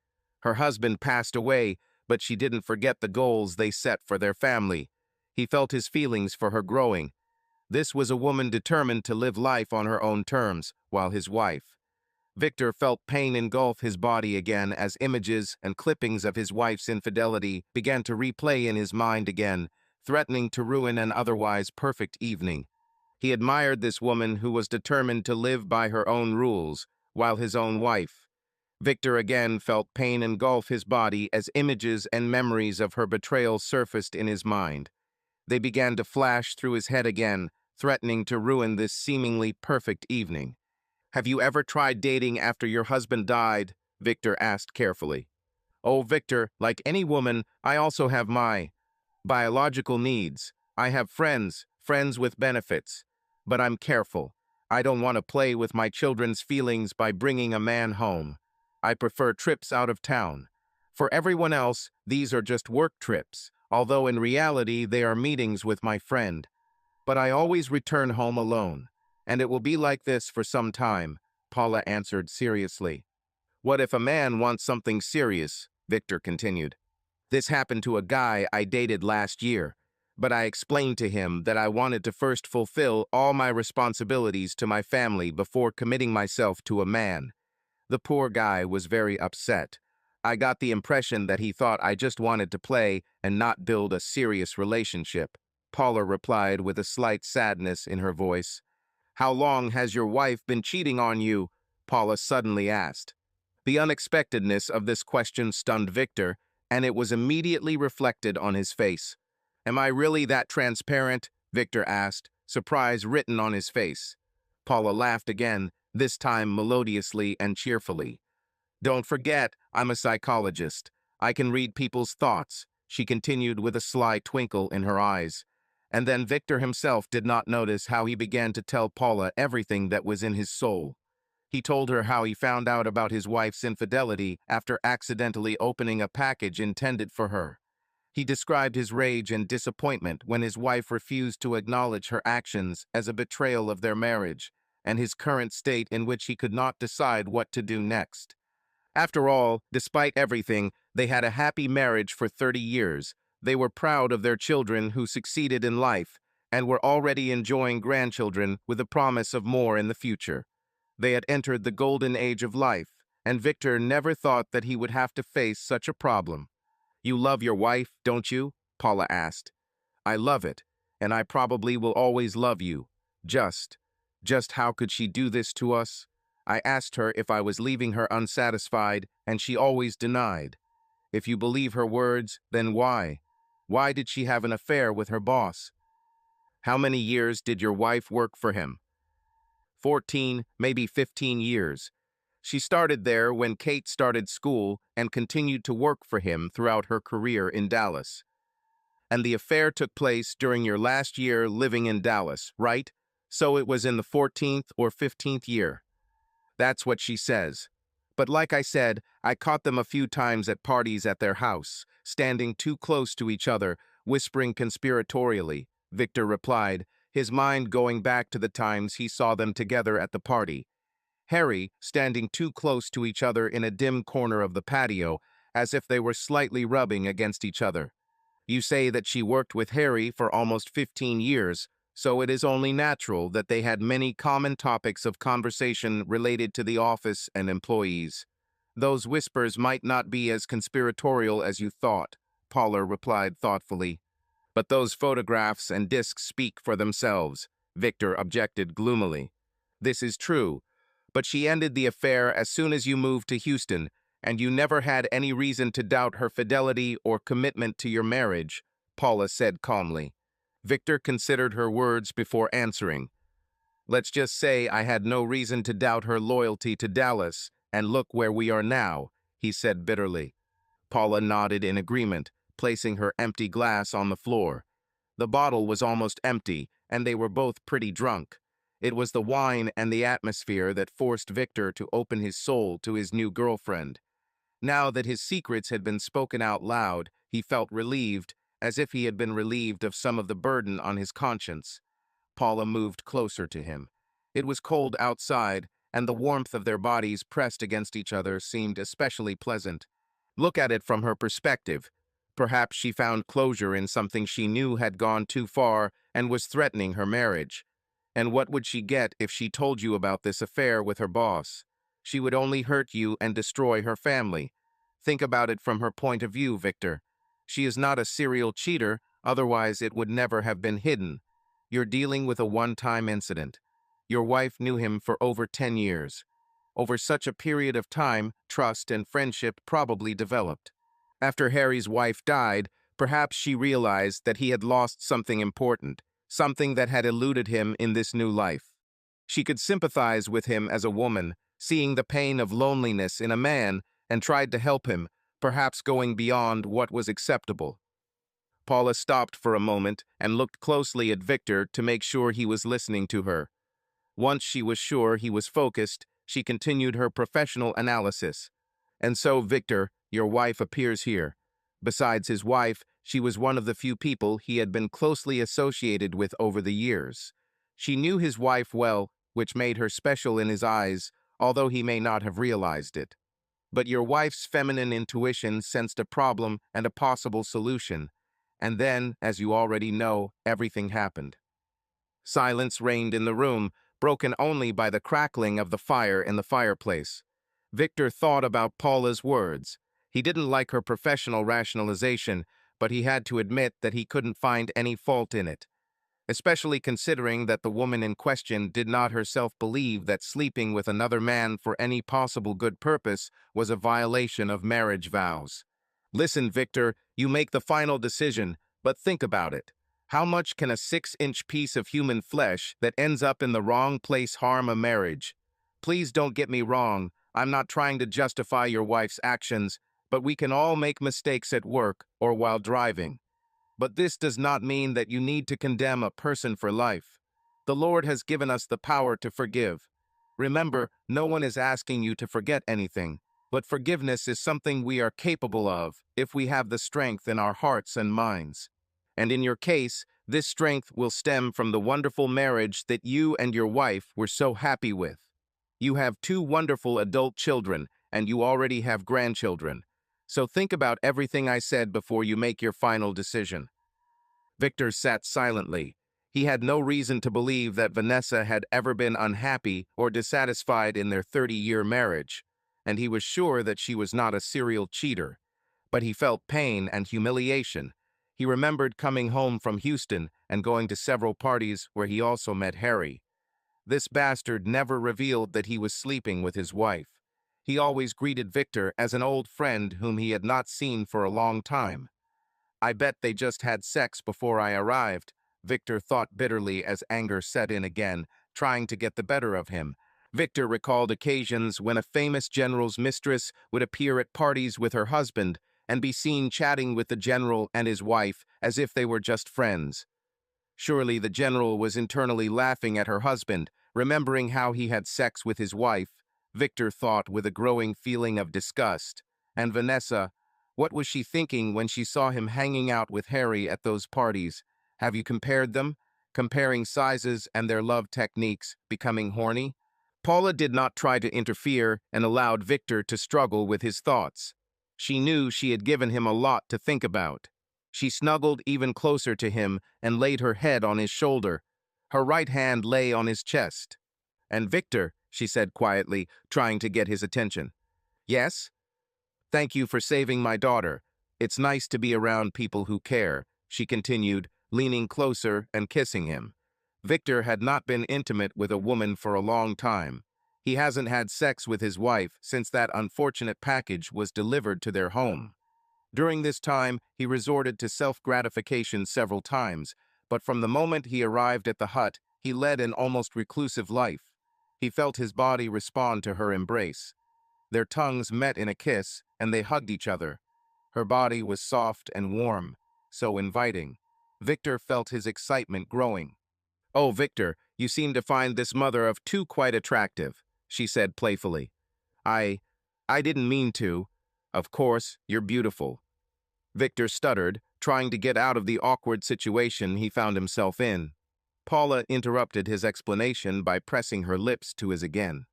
Speaker 1: Her husband passed away, but she didn't forget the goals they set for their family. He felt his feelings for her growing. This was a woman determined to live life on her own terms, while his wife. Victor felt pain engulf his body again as images and clippings of his wife's infidelity began to replay in his mind again, threatening to ruin an otherwise perfect evening. He admired this woman who was determined to live by her own rules, while his own wife. Victor again felt pain engulf his body as images and memories of her betrayal surfaced in his mind. They began to flash through his head again, threatening to ruin this seemingly perfect evening. "Have you ever tried dating after your husband died?" Victor asked carefully. "Oh, Victor, like any woman, I also have my biological needs. I have friends with benefits. But I'm careful. I don't want to play with my children's feelings by bringing a man home. I prefer trips out of town. For everyone else, these are just work trips, although in reality they are meetings with my friend. But I always return home alone. And it will be like this for some time," Paula answered seriously. "What if a man wants something serious?" Victor continued. "This happened to a guy I dated last year, but I explained to him that I wanted to first fulfill all my responsibilities to my family before committing myself to a man. The poor guy was very upset. I got the impression that he thought I just wanted to play and not build a serious relationship." Paula replied with a slight sadness in her voice. "How long has your wife been cheating on you?" Paula suddenly asked. The unexpectedness of this question stunned Victor, and it was immediately reflected on his face. "Am I really that transparent?" Victor asked, surprise written on his face. Paula laughed again, this time melodiously and cheerfully. "Don't forget, I'm a psychologist. I can read people's thoughts," she continued with a sly twinkle in her eyes. And then Victor himself did not notice how he began to tell Paula everything that was in his soul. He told her how he found out about his wife's infidelity after accidentally opening a package intended for her. He described his rage and disappointment when his wife refused to acknowledge her actions as a betrayal of their marriage, and his current state in which he could not decide what to do next. After all, despite everything, they had a happy marriage for 30 years. They were proud of their children who succeeded in life and were already enjoying grandchildren with a promise of more in the future. They had entered the golden age of life, and Victor never thought that he would have to face such a problem. "You love your wife, don't you?" Paula asked. "I love it, and I probably will always love you. Just, just how could she do this to us? I asked her if I was leaving her unsatisfied, and she always denied. If you believe her words, then why? Why did she have an affair with her boss? How many years did your wife work for him?" 14, maybe 15 years. She started there when Kate started school and continued to work for him throughout her career in Dallas. "And the affair took place during your last year living in Dallas, right? So it was in the 14th or 15th year." "That's what she says. But like I said, I caught them a few times at parties at their house, standing too close to each other, whispering conspiratorially," Victor replied, his mind going back to the times he saw them together at the party. Harry, standing too close to each other in a dim corner of the patio, as if they were slightly rubbing against each other. "You say that she worked with Harry for almost 15 years, so it is only natural that they had many common topics of conversation related to the office and employees. Those whispers might not be as conspiratorial as you thought," Paula replied thoughtfully. "But those photographs and discs speak for themselves," Victor objected gloomily. "This is true, but she ended the affair as soon as you moved to Houston, and you never had any reason to doubt her fidelity or commitment to your marriage," Paula said calmly. Victor considered her words before answering. "Let's just say I had no reason to doubt her loyalty to Dallas, and look where we are now," he said bitterly. Paula nodded in agreement, placing her empty glass on the floor. The bottle was almost empty, and they were both pretty drunk. It was the wine and the atmosphere that forced Victor to open his soul to his new girlfriend. Now that his secrets had been spoken out loud, he felt relieved, as if he had been relieved of some of the burden on his conscience. Paula moved closer to him. It was cold outside, and the warmth of their bodies pressed against each other seemed especially pleasant. Look at it from her perspective. Perhaps she found closure in something she knew had gone too far and was threatening her marriage. And what would she get if she told you about this affair with her boss? She would only hurt you and destroy her family. Think about it from her point of view, Victor. She is not a serial cheater, otherwise it would never have been hidden. You're dealing with a one-time incident. Your wife knew him for over 10 years. Over such a period of time, trust and friendship probably developed. After Harry's wife died, perhaps she realized that he had lost something important, something that had eluded him in this new life. She could sympathize with him as a woman, seeing the pain of loneliness in a man, and tried to help him, perhaps going beyond what was acceptable. Paula stopped for a moment and looked closely at Victor to make sure he was listening to her. Once she was sure he was focused, she continued her professional analysis. And so, Victor, your wife appears here. Besides his wife, she was one of the few people he had been closely associated with over the years. She knew his wife well, which made her special in his eyes, although he may not have realized it. But your wife's feminine intuition sensed a problem and a possible solution. And then, as you already know, everything happened. Silence reigned in the room, broken only by the crackling of the fire in the fireplace. Victor thought about Paula's words. He didn't like her professional rationalization, but he had to admit that he couldn't find any fault in it, especially considering that the woman in question did not herself believe that sleeping with another man for any possible good purpose was a violation of marriage vows. Listen, Victor, you make the final decision, but think about it. How much can a 6-inch piece of human flesh that ends up in the wrong place harm a marriage? Please don't get me wrong, I'm not trying to justify your wife's actions, but we can all make mistakes at work or while driving. But this does not mean that you need to condemn a person for life. The Lord has given us the power to forgive. Remember, no one is asking you to forget anything, but forgiveness is something we are capable of if we have the strength in our hearts and minds. And in your case, this strength will stem from the wonderful marriage that you and your wife were so happy with. You have 2 wonderful adult children, and you already have grandchildren. So think about everything I said before you make your final decision. Victor sat silently. He had no reason to believe that Vanessa had ever been unhappy or dissatisfied in their 30-year marriage, and he was sure that she was not a serial cheater. But he felt pain and humiliation. He remembered coming home from Houston and going to several parties where he also met Harry. This bastard never revealed that he was sleeping with his wife. He always greeted Victor as an old friend whom he had not seen for a long time. I bet they just had sex before I arrived, Victor thought bitterly as anger set in again, trying to get the better of him. Victor recalled occasions when a famous general's mistress would appear at parties with her husband and be seen chatting with the general and his wife as if they were just friends. Surely the general was internally laughing at her husband, remembering how he had sex with his wife, Victor thought with a growing feeling of disgust. And Vanessa, what was she thinking when she saw him hanging out with Harry at those parties? Have you compared them? Comparing sizes and their love techniques, becoming horny? Paula did not try to interfere and allowed Victor to struggle with his thoughts. She knew she had given him a lot to think about. She snuggled even closer to him and laid her head on his shoulder. Her right hand lay on his chest. "And Victor," she said quietly, trying to get his attention. "Yes? Thank you for saving my daughter. It's nice to be around people who care," she continued, leaning closer and kissing him. Victor had not been intimate with a woman for a long time. He hasn't had sex with his wife since that unfortunate package was delivered to their home. During this time, he resorted to self-gratification several times, but from the moment he arrived at the hut, he led an almost reclusive life. He felt his body respond to her embrace. Their tongues met in a kiss, and they hugged each other. Her body was soft and warm, so inviting. Victor felt his excitement growing. "Oh, Victor, you seem to find this mother of 2 quite attractive," she said playfully. I didn't mean to. Of course, you're beautiful." Victor stuttered, trying to get out of the awkward situation he found himself in. Paula interrupted his explanation by pressing her lips to his again.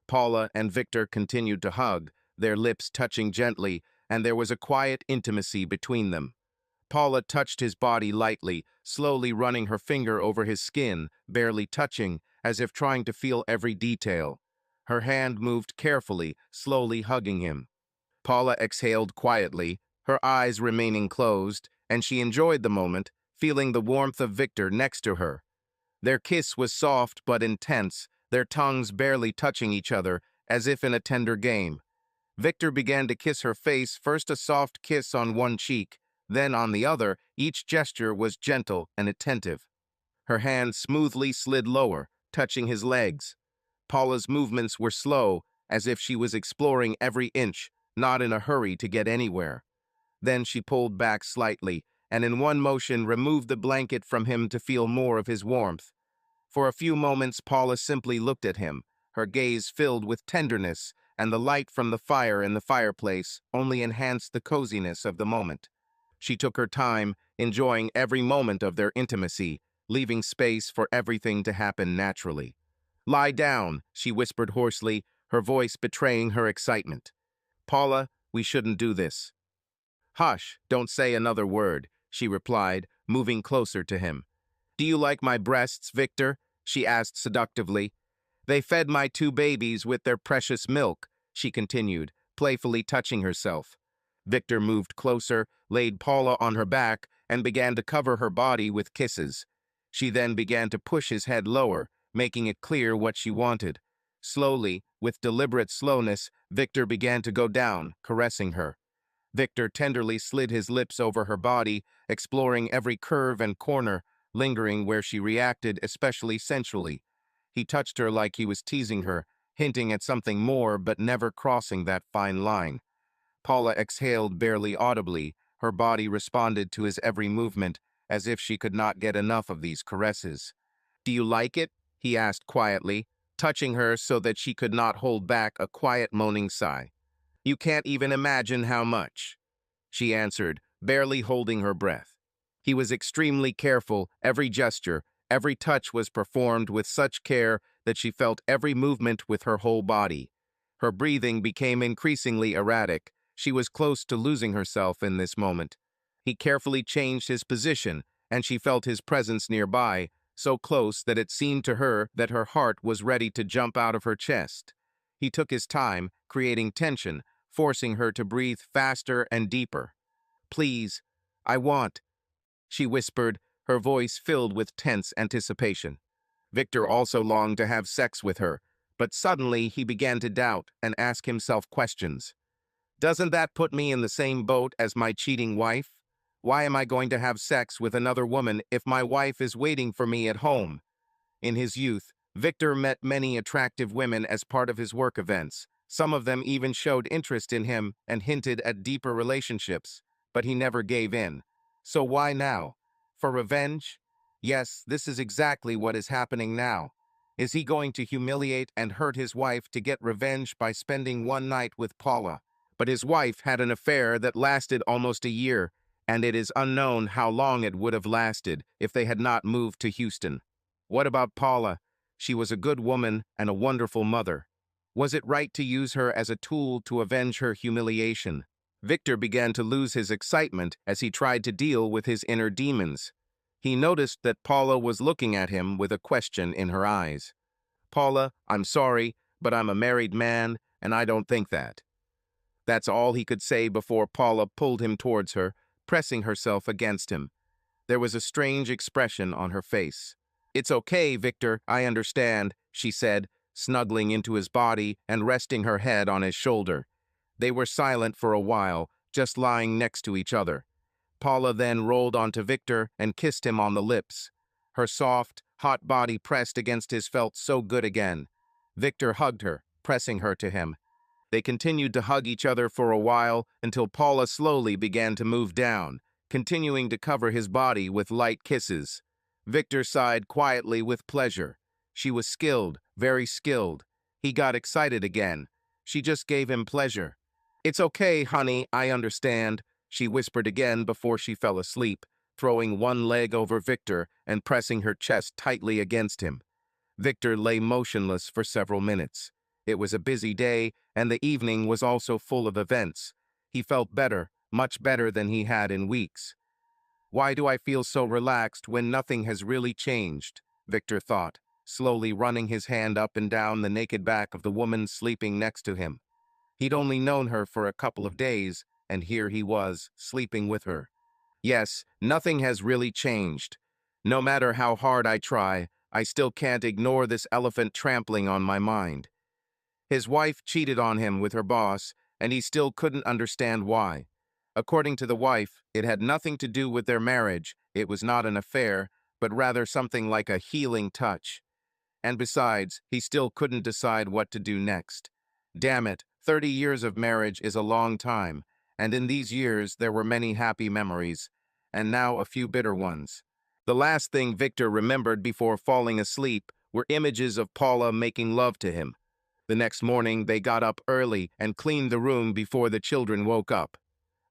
Speaker 1: Paula and Victor continued to hug, their lips touching gently, and there was a quiet intimacy between them. Paula touched his body lightly, slowly running her finger over his skin, barely touching, as if trying to feel every detail. Her hand moved carefully, slowly hugging him. Paula exhaled quietly, her eyes remaining closed, and she enjoyed the moment, feeling the warmth of Victor next to her. Their kiss was soft but intense, their tongues barely touching each other, as if in a tender game. Victor began to kiss her face, first a soft kiss on one cheek, then on the other. Each gesture was gentle and attentive. Her hand smoothly slid lower, touching his legs. Paula's movements were slow, as if she was exploring every inch, not in a hurry to get anywhere. Then she pulled back slightly, and in one motion removed the blanket from him to feel more of his warmth. For a few moments, Paula simply looked at him, her gaze filled with tenderness, and the light from the fire in the fireplace only enhanced the coziness of the moment. She took her time, enjoying every moment of their intimacy, leaving space for everything to happen naturally. "Lie down," she whispered hoarsely, her voice betraying her excitement. "Paula, we shouldn't do this." "Hush, don't say another word," she replied, moving closer to him. "Do you like my breasts, Victor?" she asked seductively. "They fed my two babies with their precious milk," she continued, playfully touching herself. Victor moved closer, laid Paula on her back, and began to cover her body with kisses. She then began to push his head lower, making it clear what she wanted. Slowly, with deliberate slowness, Victor began to go down, caressing her. Victor tenderly slid his lips over her body, exploring every curve and corner, lingering where she reacted especially sensually. He touched her like he was teasing her, hinting at something more but never crossing that fine line. Paula exhaled barely audibly. Her body responded to his every movement, as if she could not get enough of these caresses. "Do you like it?" he asked quietly, touching her so that she could not hold back a quiet moaning sigh. "You can't even imagine how much," she answered, barely holding her breath. He was extremely careful. Every gesture, every touch was performed with such care that she felt every movement with her whole body. Her breathing became increasingly erratic. She was close to losing herself in this moment. He carefully changed his position, and she felt his presence nearby, so close that it seemed to her that her heart was ready to jump out of her chest. He took his time, creating tension, forcing her to breathe faster and deeper. "Please, I want," she whispered, her voice filled with tense anticipation. Victor also longed to have sex with her, but suddenly he began to doubt and ask himself questions. "Doesn't that put me in the same boat as my cheating wife? Why am I going to have sex with another woman if my wife is waiting for me at home?" In his youth, Victor met many attractive women as part of his work events. Some of them even showed interest in him and hinted at deeper relationships, but he never gave in. So why now? For revenge? Yes, this is exactly what is happening now. Is he going to humiliate and hurt his wife to get revenge by spending one night with Paula? But his wife had an affair that lasted almost a year, and it is unknown how long it would have lasted if they had not moved to Houston. What about Paula? She was a good woman and a wonderful mother. Was it right to use her as a tool to avenge her humiliation? Victor began to lose his excitement as he tried to deal with his inner demons. He noticed that Paula was looking at him with a question in her eyes. "Paula, I'm sorry, but I'm a married man, and I don't think that." That's all he could say before Paula pulled him towards her, pressing herself against him. There was a strange expression on her face. "It's okay, Victor, I understand," she said, snuggling into his body and resting her head on his shoulder. They were silent for a while, just lying next to each other. Paula then rolled onto Victor and kissed him on the lips. Her soft, hot body pressed against his felt so good again. Victor hugged her, pressing her to him. They continued to hug each other for a while until Paula slowly began to move down, continuing to cover his body with light kisses. Victor sighed quietly with pleasure. She was skilled, very skilled. He got excited again. She just gave him pleasure. "It's okay, honey, I understand," she whispered again before she fell asleep, throwing one leg over Victor and pressing her chest tightly against him. Victor lay motionless for several minutes. It was a busy day, and the evening was also full of events. He felt better, much better than he had in weeks. "Why do I feel so relaxed when nothing has really changed?" Victor thought, slowly running his hand up and down the naked back of the woman sleeping next to him. He'd only known her for a couple of days, and here he was, sleeping with her. Yes, nothing has really changed. No matter how hard I try, I still can't ignore this elephant trampling on my mind. His wife cheated on him with her boss, and he still couldn't understand why. According to the wife, it had nothing to do with their marriage, it was not an affair, but rather something like a healing touch. And besides, he still couldn't decide what to do next. Damn it, 30 years of marriage is a long time, and in these years there were many happy memories, and now a few bitter ones. The last thing Victor remembered before falling asleep were images of Paula making love to him. The next morning, they got up early and cleaned the room before the children woke up.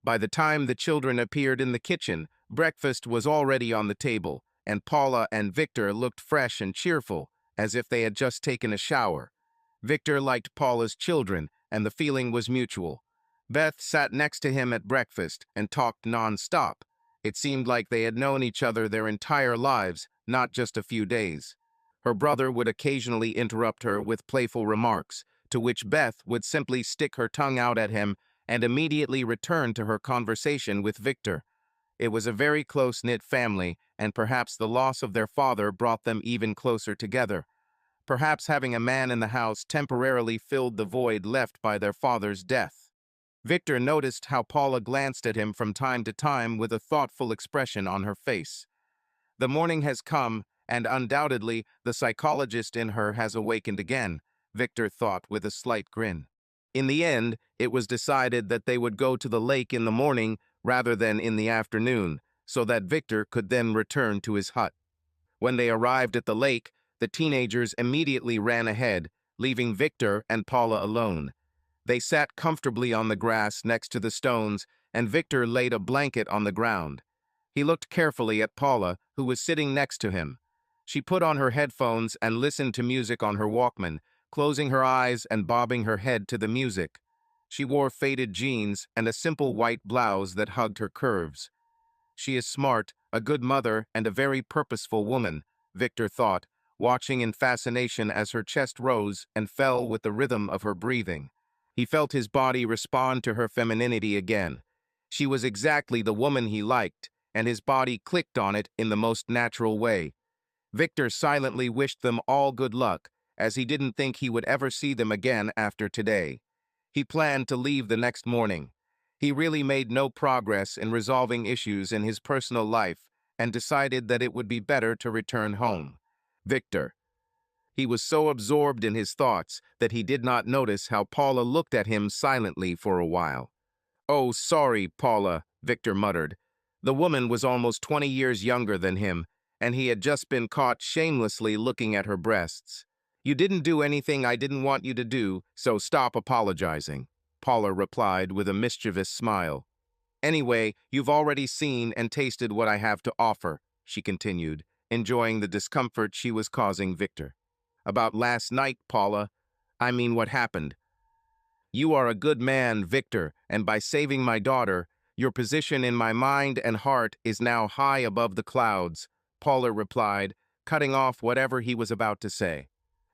Speaker 1: By the time the children appeared in the kitchen, breakfast was already on the table, and Paula and Victor looked fresh and cheerful, as if they had just taken a shower. Victor liked Paula's children, and the feeling was mutual. Beth sat next to him at breakfast and talked non-stop. It seemed like they had known each other their entire lives, not just a few days. Her brother would occasionally interrupt her with playful remarks, to which Beth would simply stick her tongue out at him and immediately return to her conversation with Victor. It was a very close-knit family, and perhaps the loss of their father brought them even closer together. Perhaps having a man in the house temporarily filled the void left by their father's death. Victor noticed how Paula glanced at him from time to time with a thoughtful expression on her face. The morning has come, and undoubtedly the psychologist in her has awakened again, Victor thought with a slight grin. In the end, it was decided that they would go to the lake in the morning rather than in the afternoon, so that Victor could then return to his hut. When they arrived at the lake, the teenagers immediately ran ahead, leaving Victor and Paula alone. They sat comfortably on the grass next to the stones, and Victor laid a blanket on the ground. He looked carefully at Paula, who was sitting next to him. She put on her headphones and listened to music on her Walkman, closing her eyes and bobbing her head to the music. She wore faded jeans and a simple white blouse that hugged her curves. She is smart, a good mother, and a very purposeful woman, Victor thought, watching in fascination as her chest rose and fell with the rhythm of her breathing. He felt his body respond to her femininity again. She was exactly the woman he liked, and his body clicked on it in the most natural way. Victor silently wished them all good luck, as he didn't think he would ever see them again after today. He planned to leave the next morning. He really made no progress in resolving issues in his personal life and decided that it would be better to return home. Victor. He was so absorbed in his thoughts that he did not notice how Paula looked at him silently for a while. "Oh, sorry, Paula," Victor muttered. The woman was almost 20 years younger than him, and he had just been caught shamelessly looking at her breasts. "You didn't do anything I didn't want you to do, so stop apologizing," Paula replied with a mischievous smile. "Anyway, you've already seen and tasted what I have to offer," she continued, enjoying the discomfort she was causing Victor. "About last night, Paula, I mean what happened. You are a good man, Victor, and by saving my daughter, your position in my mind and heart is now high above the clouds," Paula replied, cutting off whatever he was about to say.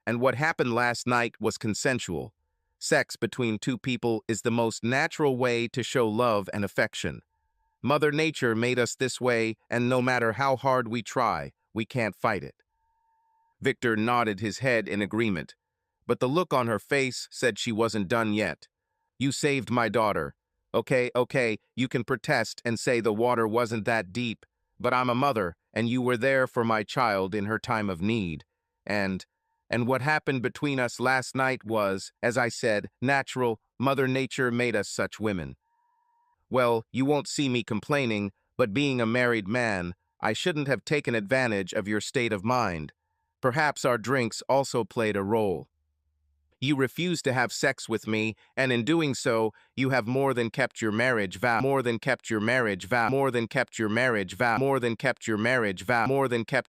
Speaker 1: "And what happened last night was consensual. Sex between two people is the most natural way to show love and affection. Mother Nature made us this way, and no matter how hard we try, we can't fight it." Victor nodded his head in agreement, but the look on her face said she wasn't done yet. "You saved my daughter. Okay, you can protest and say the water wasn't that deep, but I'm a mother, and you were there for my child in her time of need. And what happened between us last night was, as I said, natural. Mother Nature made us such women. Well, you won't see me complaining, but being a married man, I shouldn't have taken advantage of your state of mind. Perhaps our drinks also played a role. You refused to have sex with me, and in doing so, you have more than kept your marriage vow, more than kept your marriage vow, more than kept your marriage vow, more than kept your marriage vow, more than kept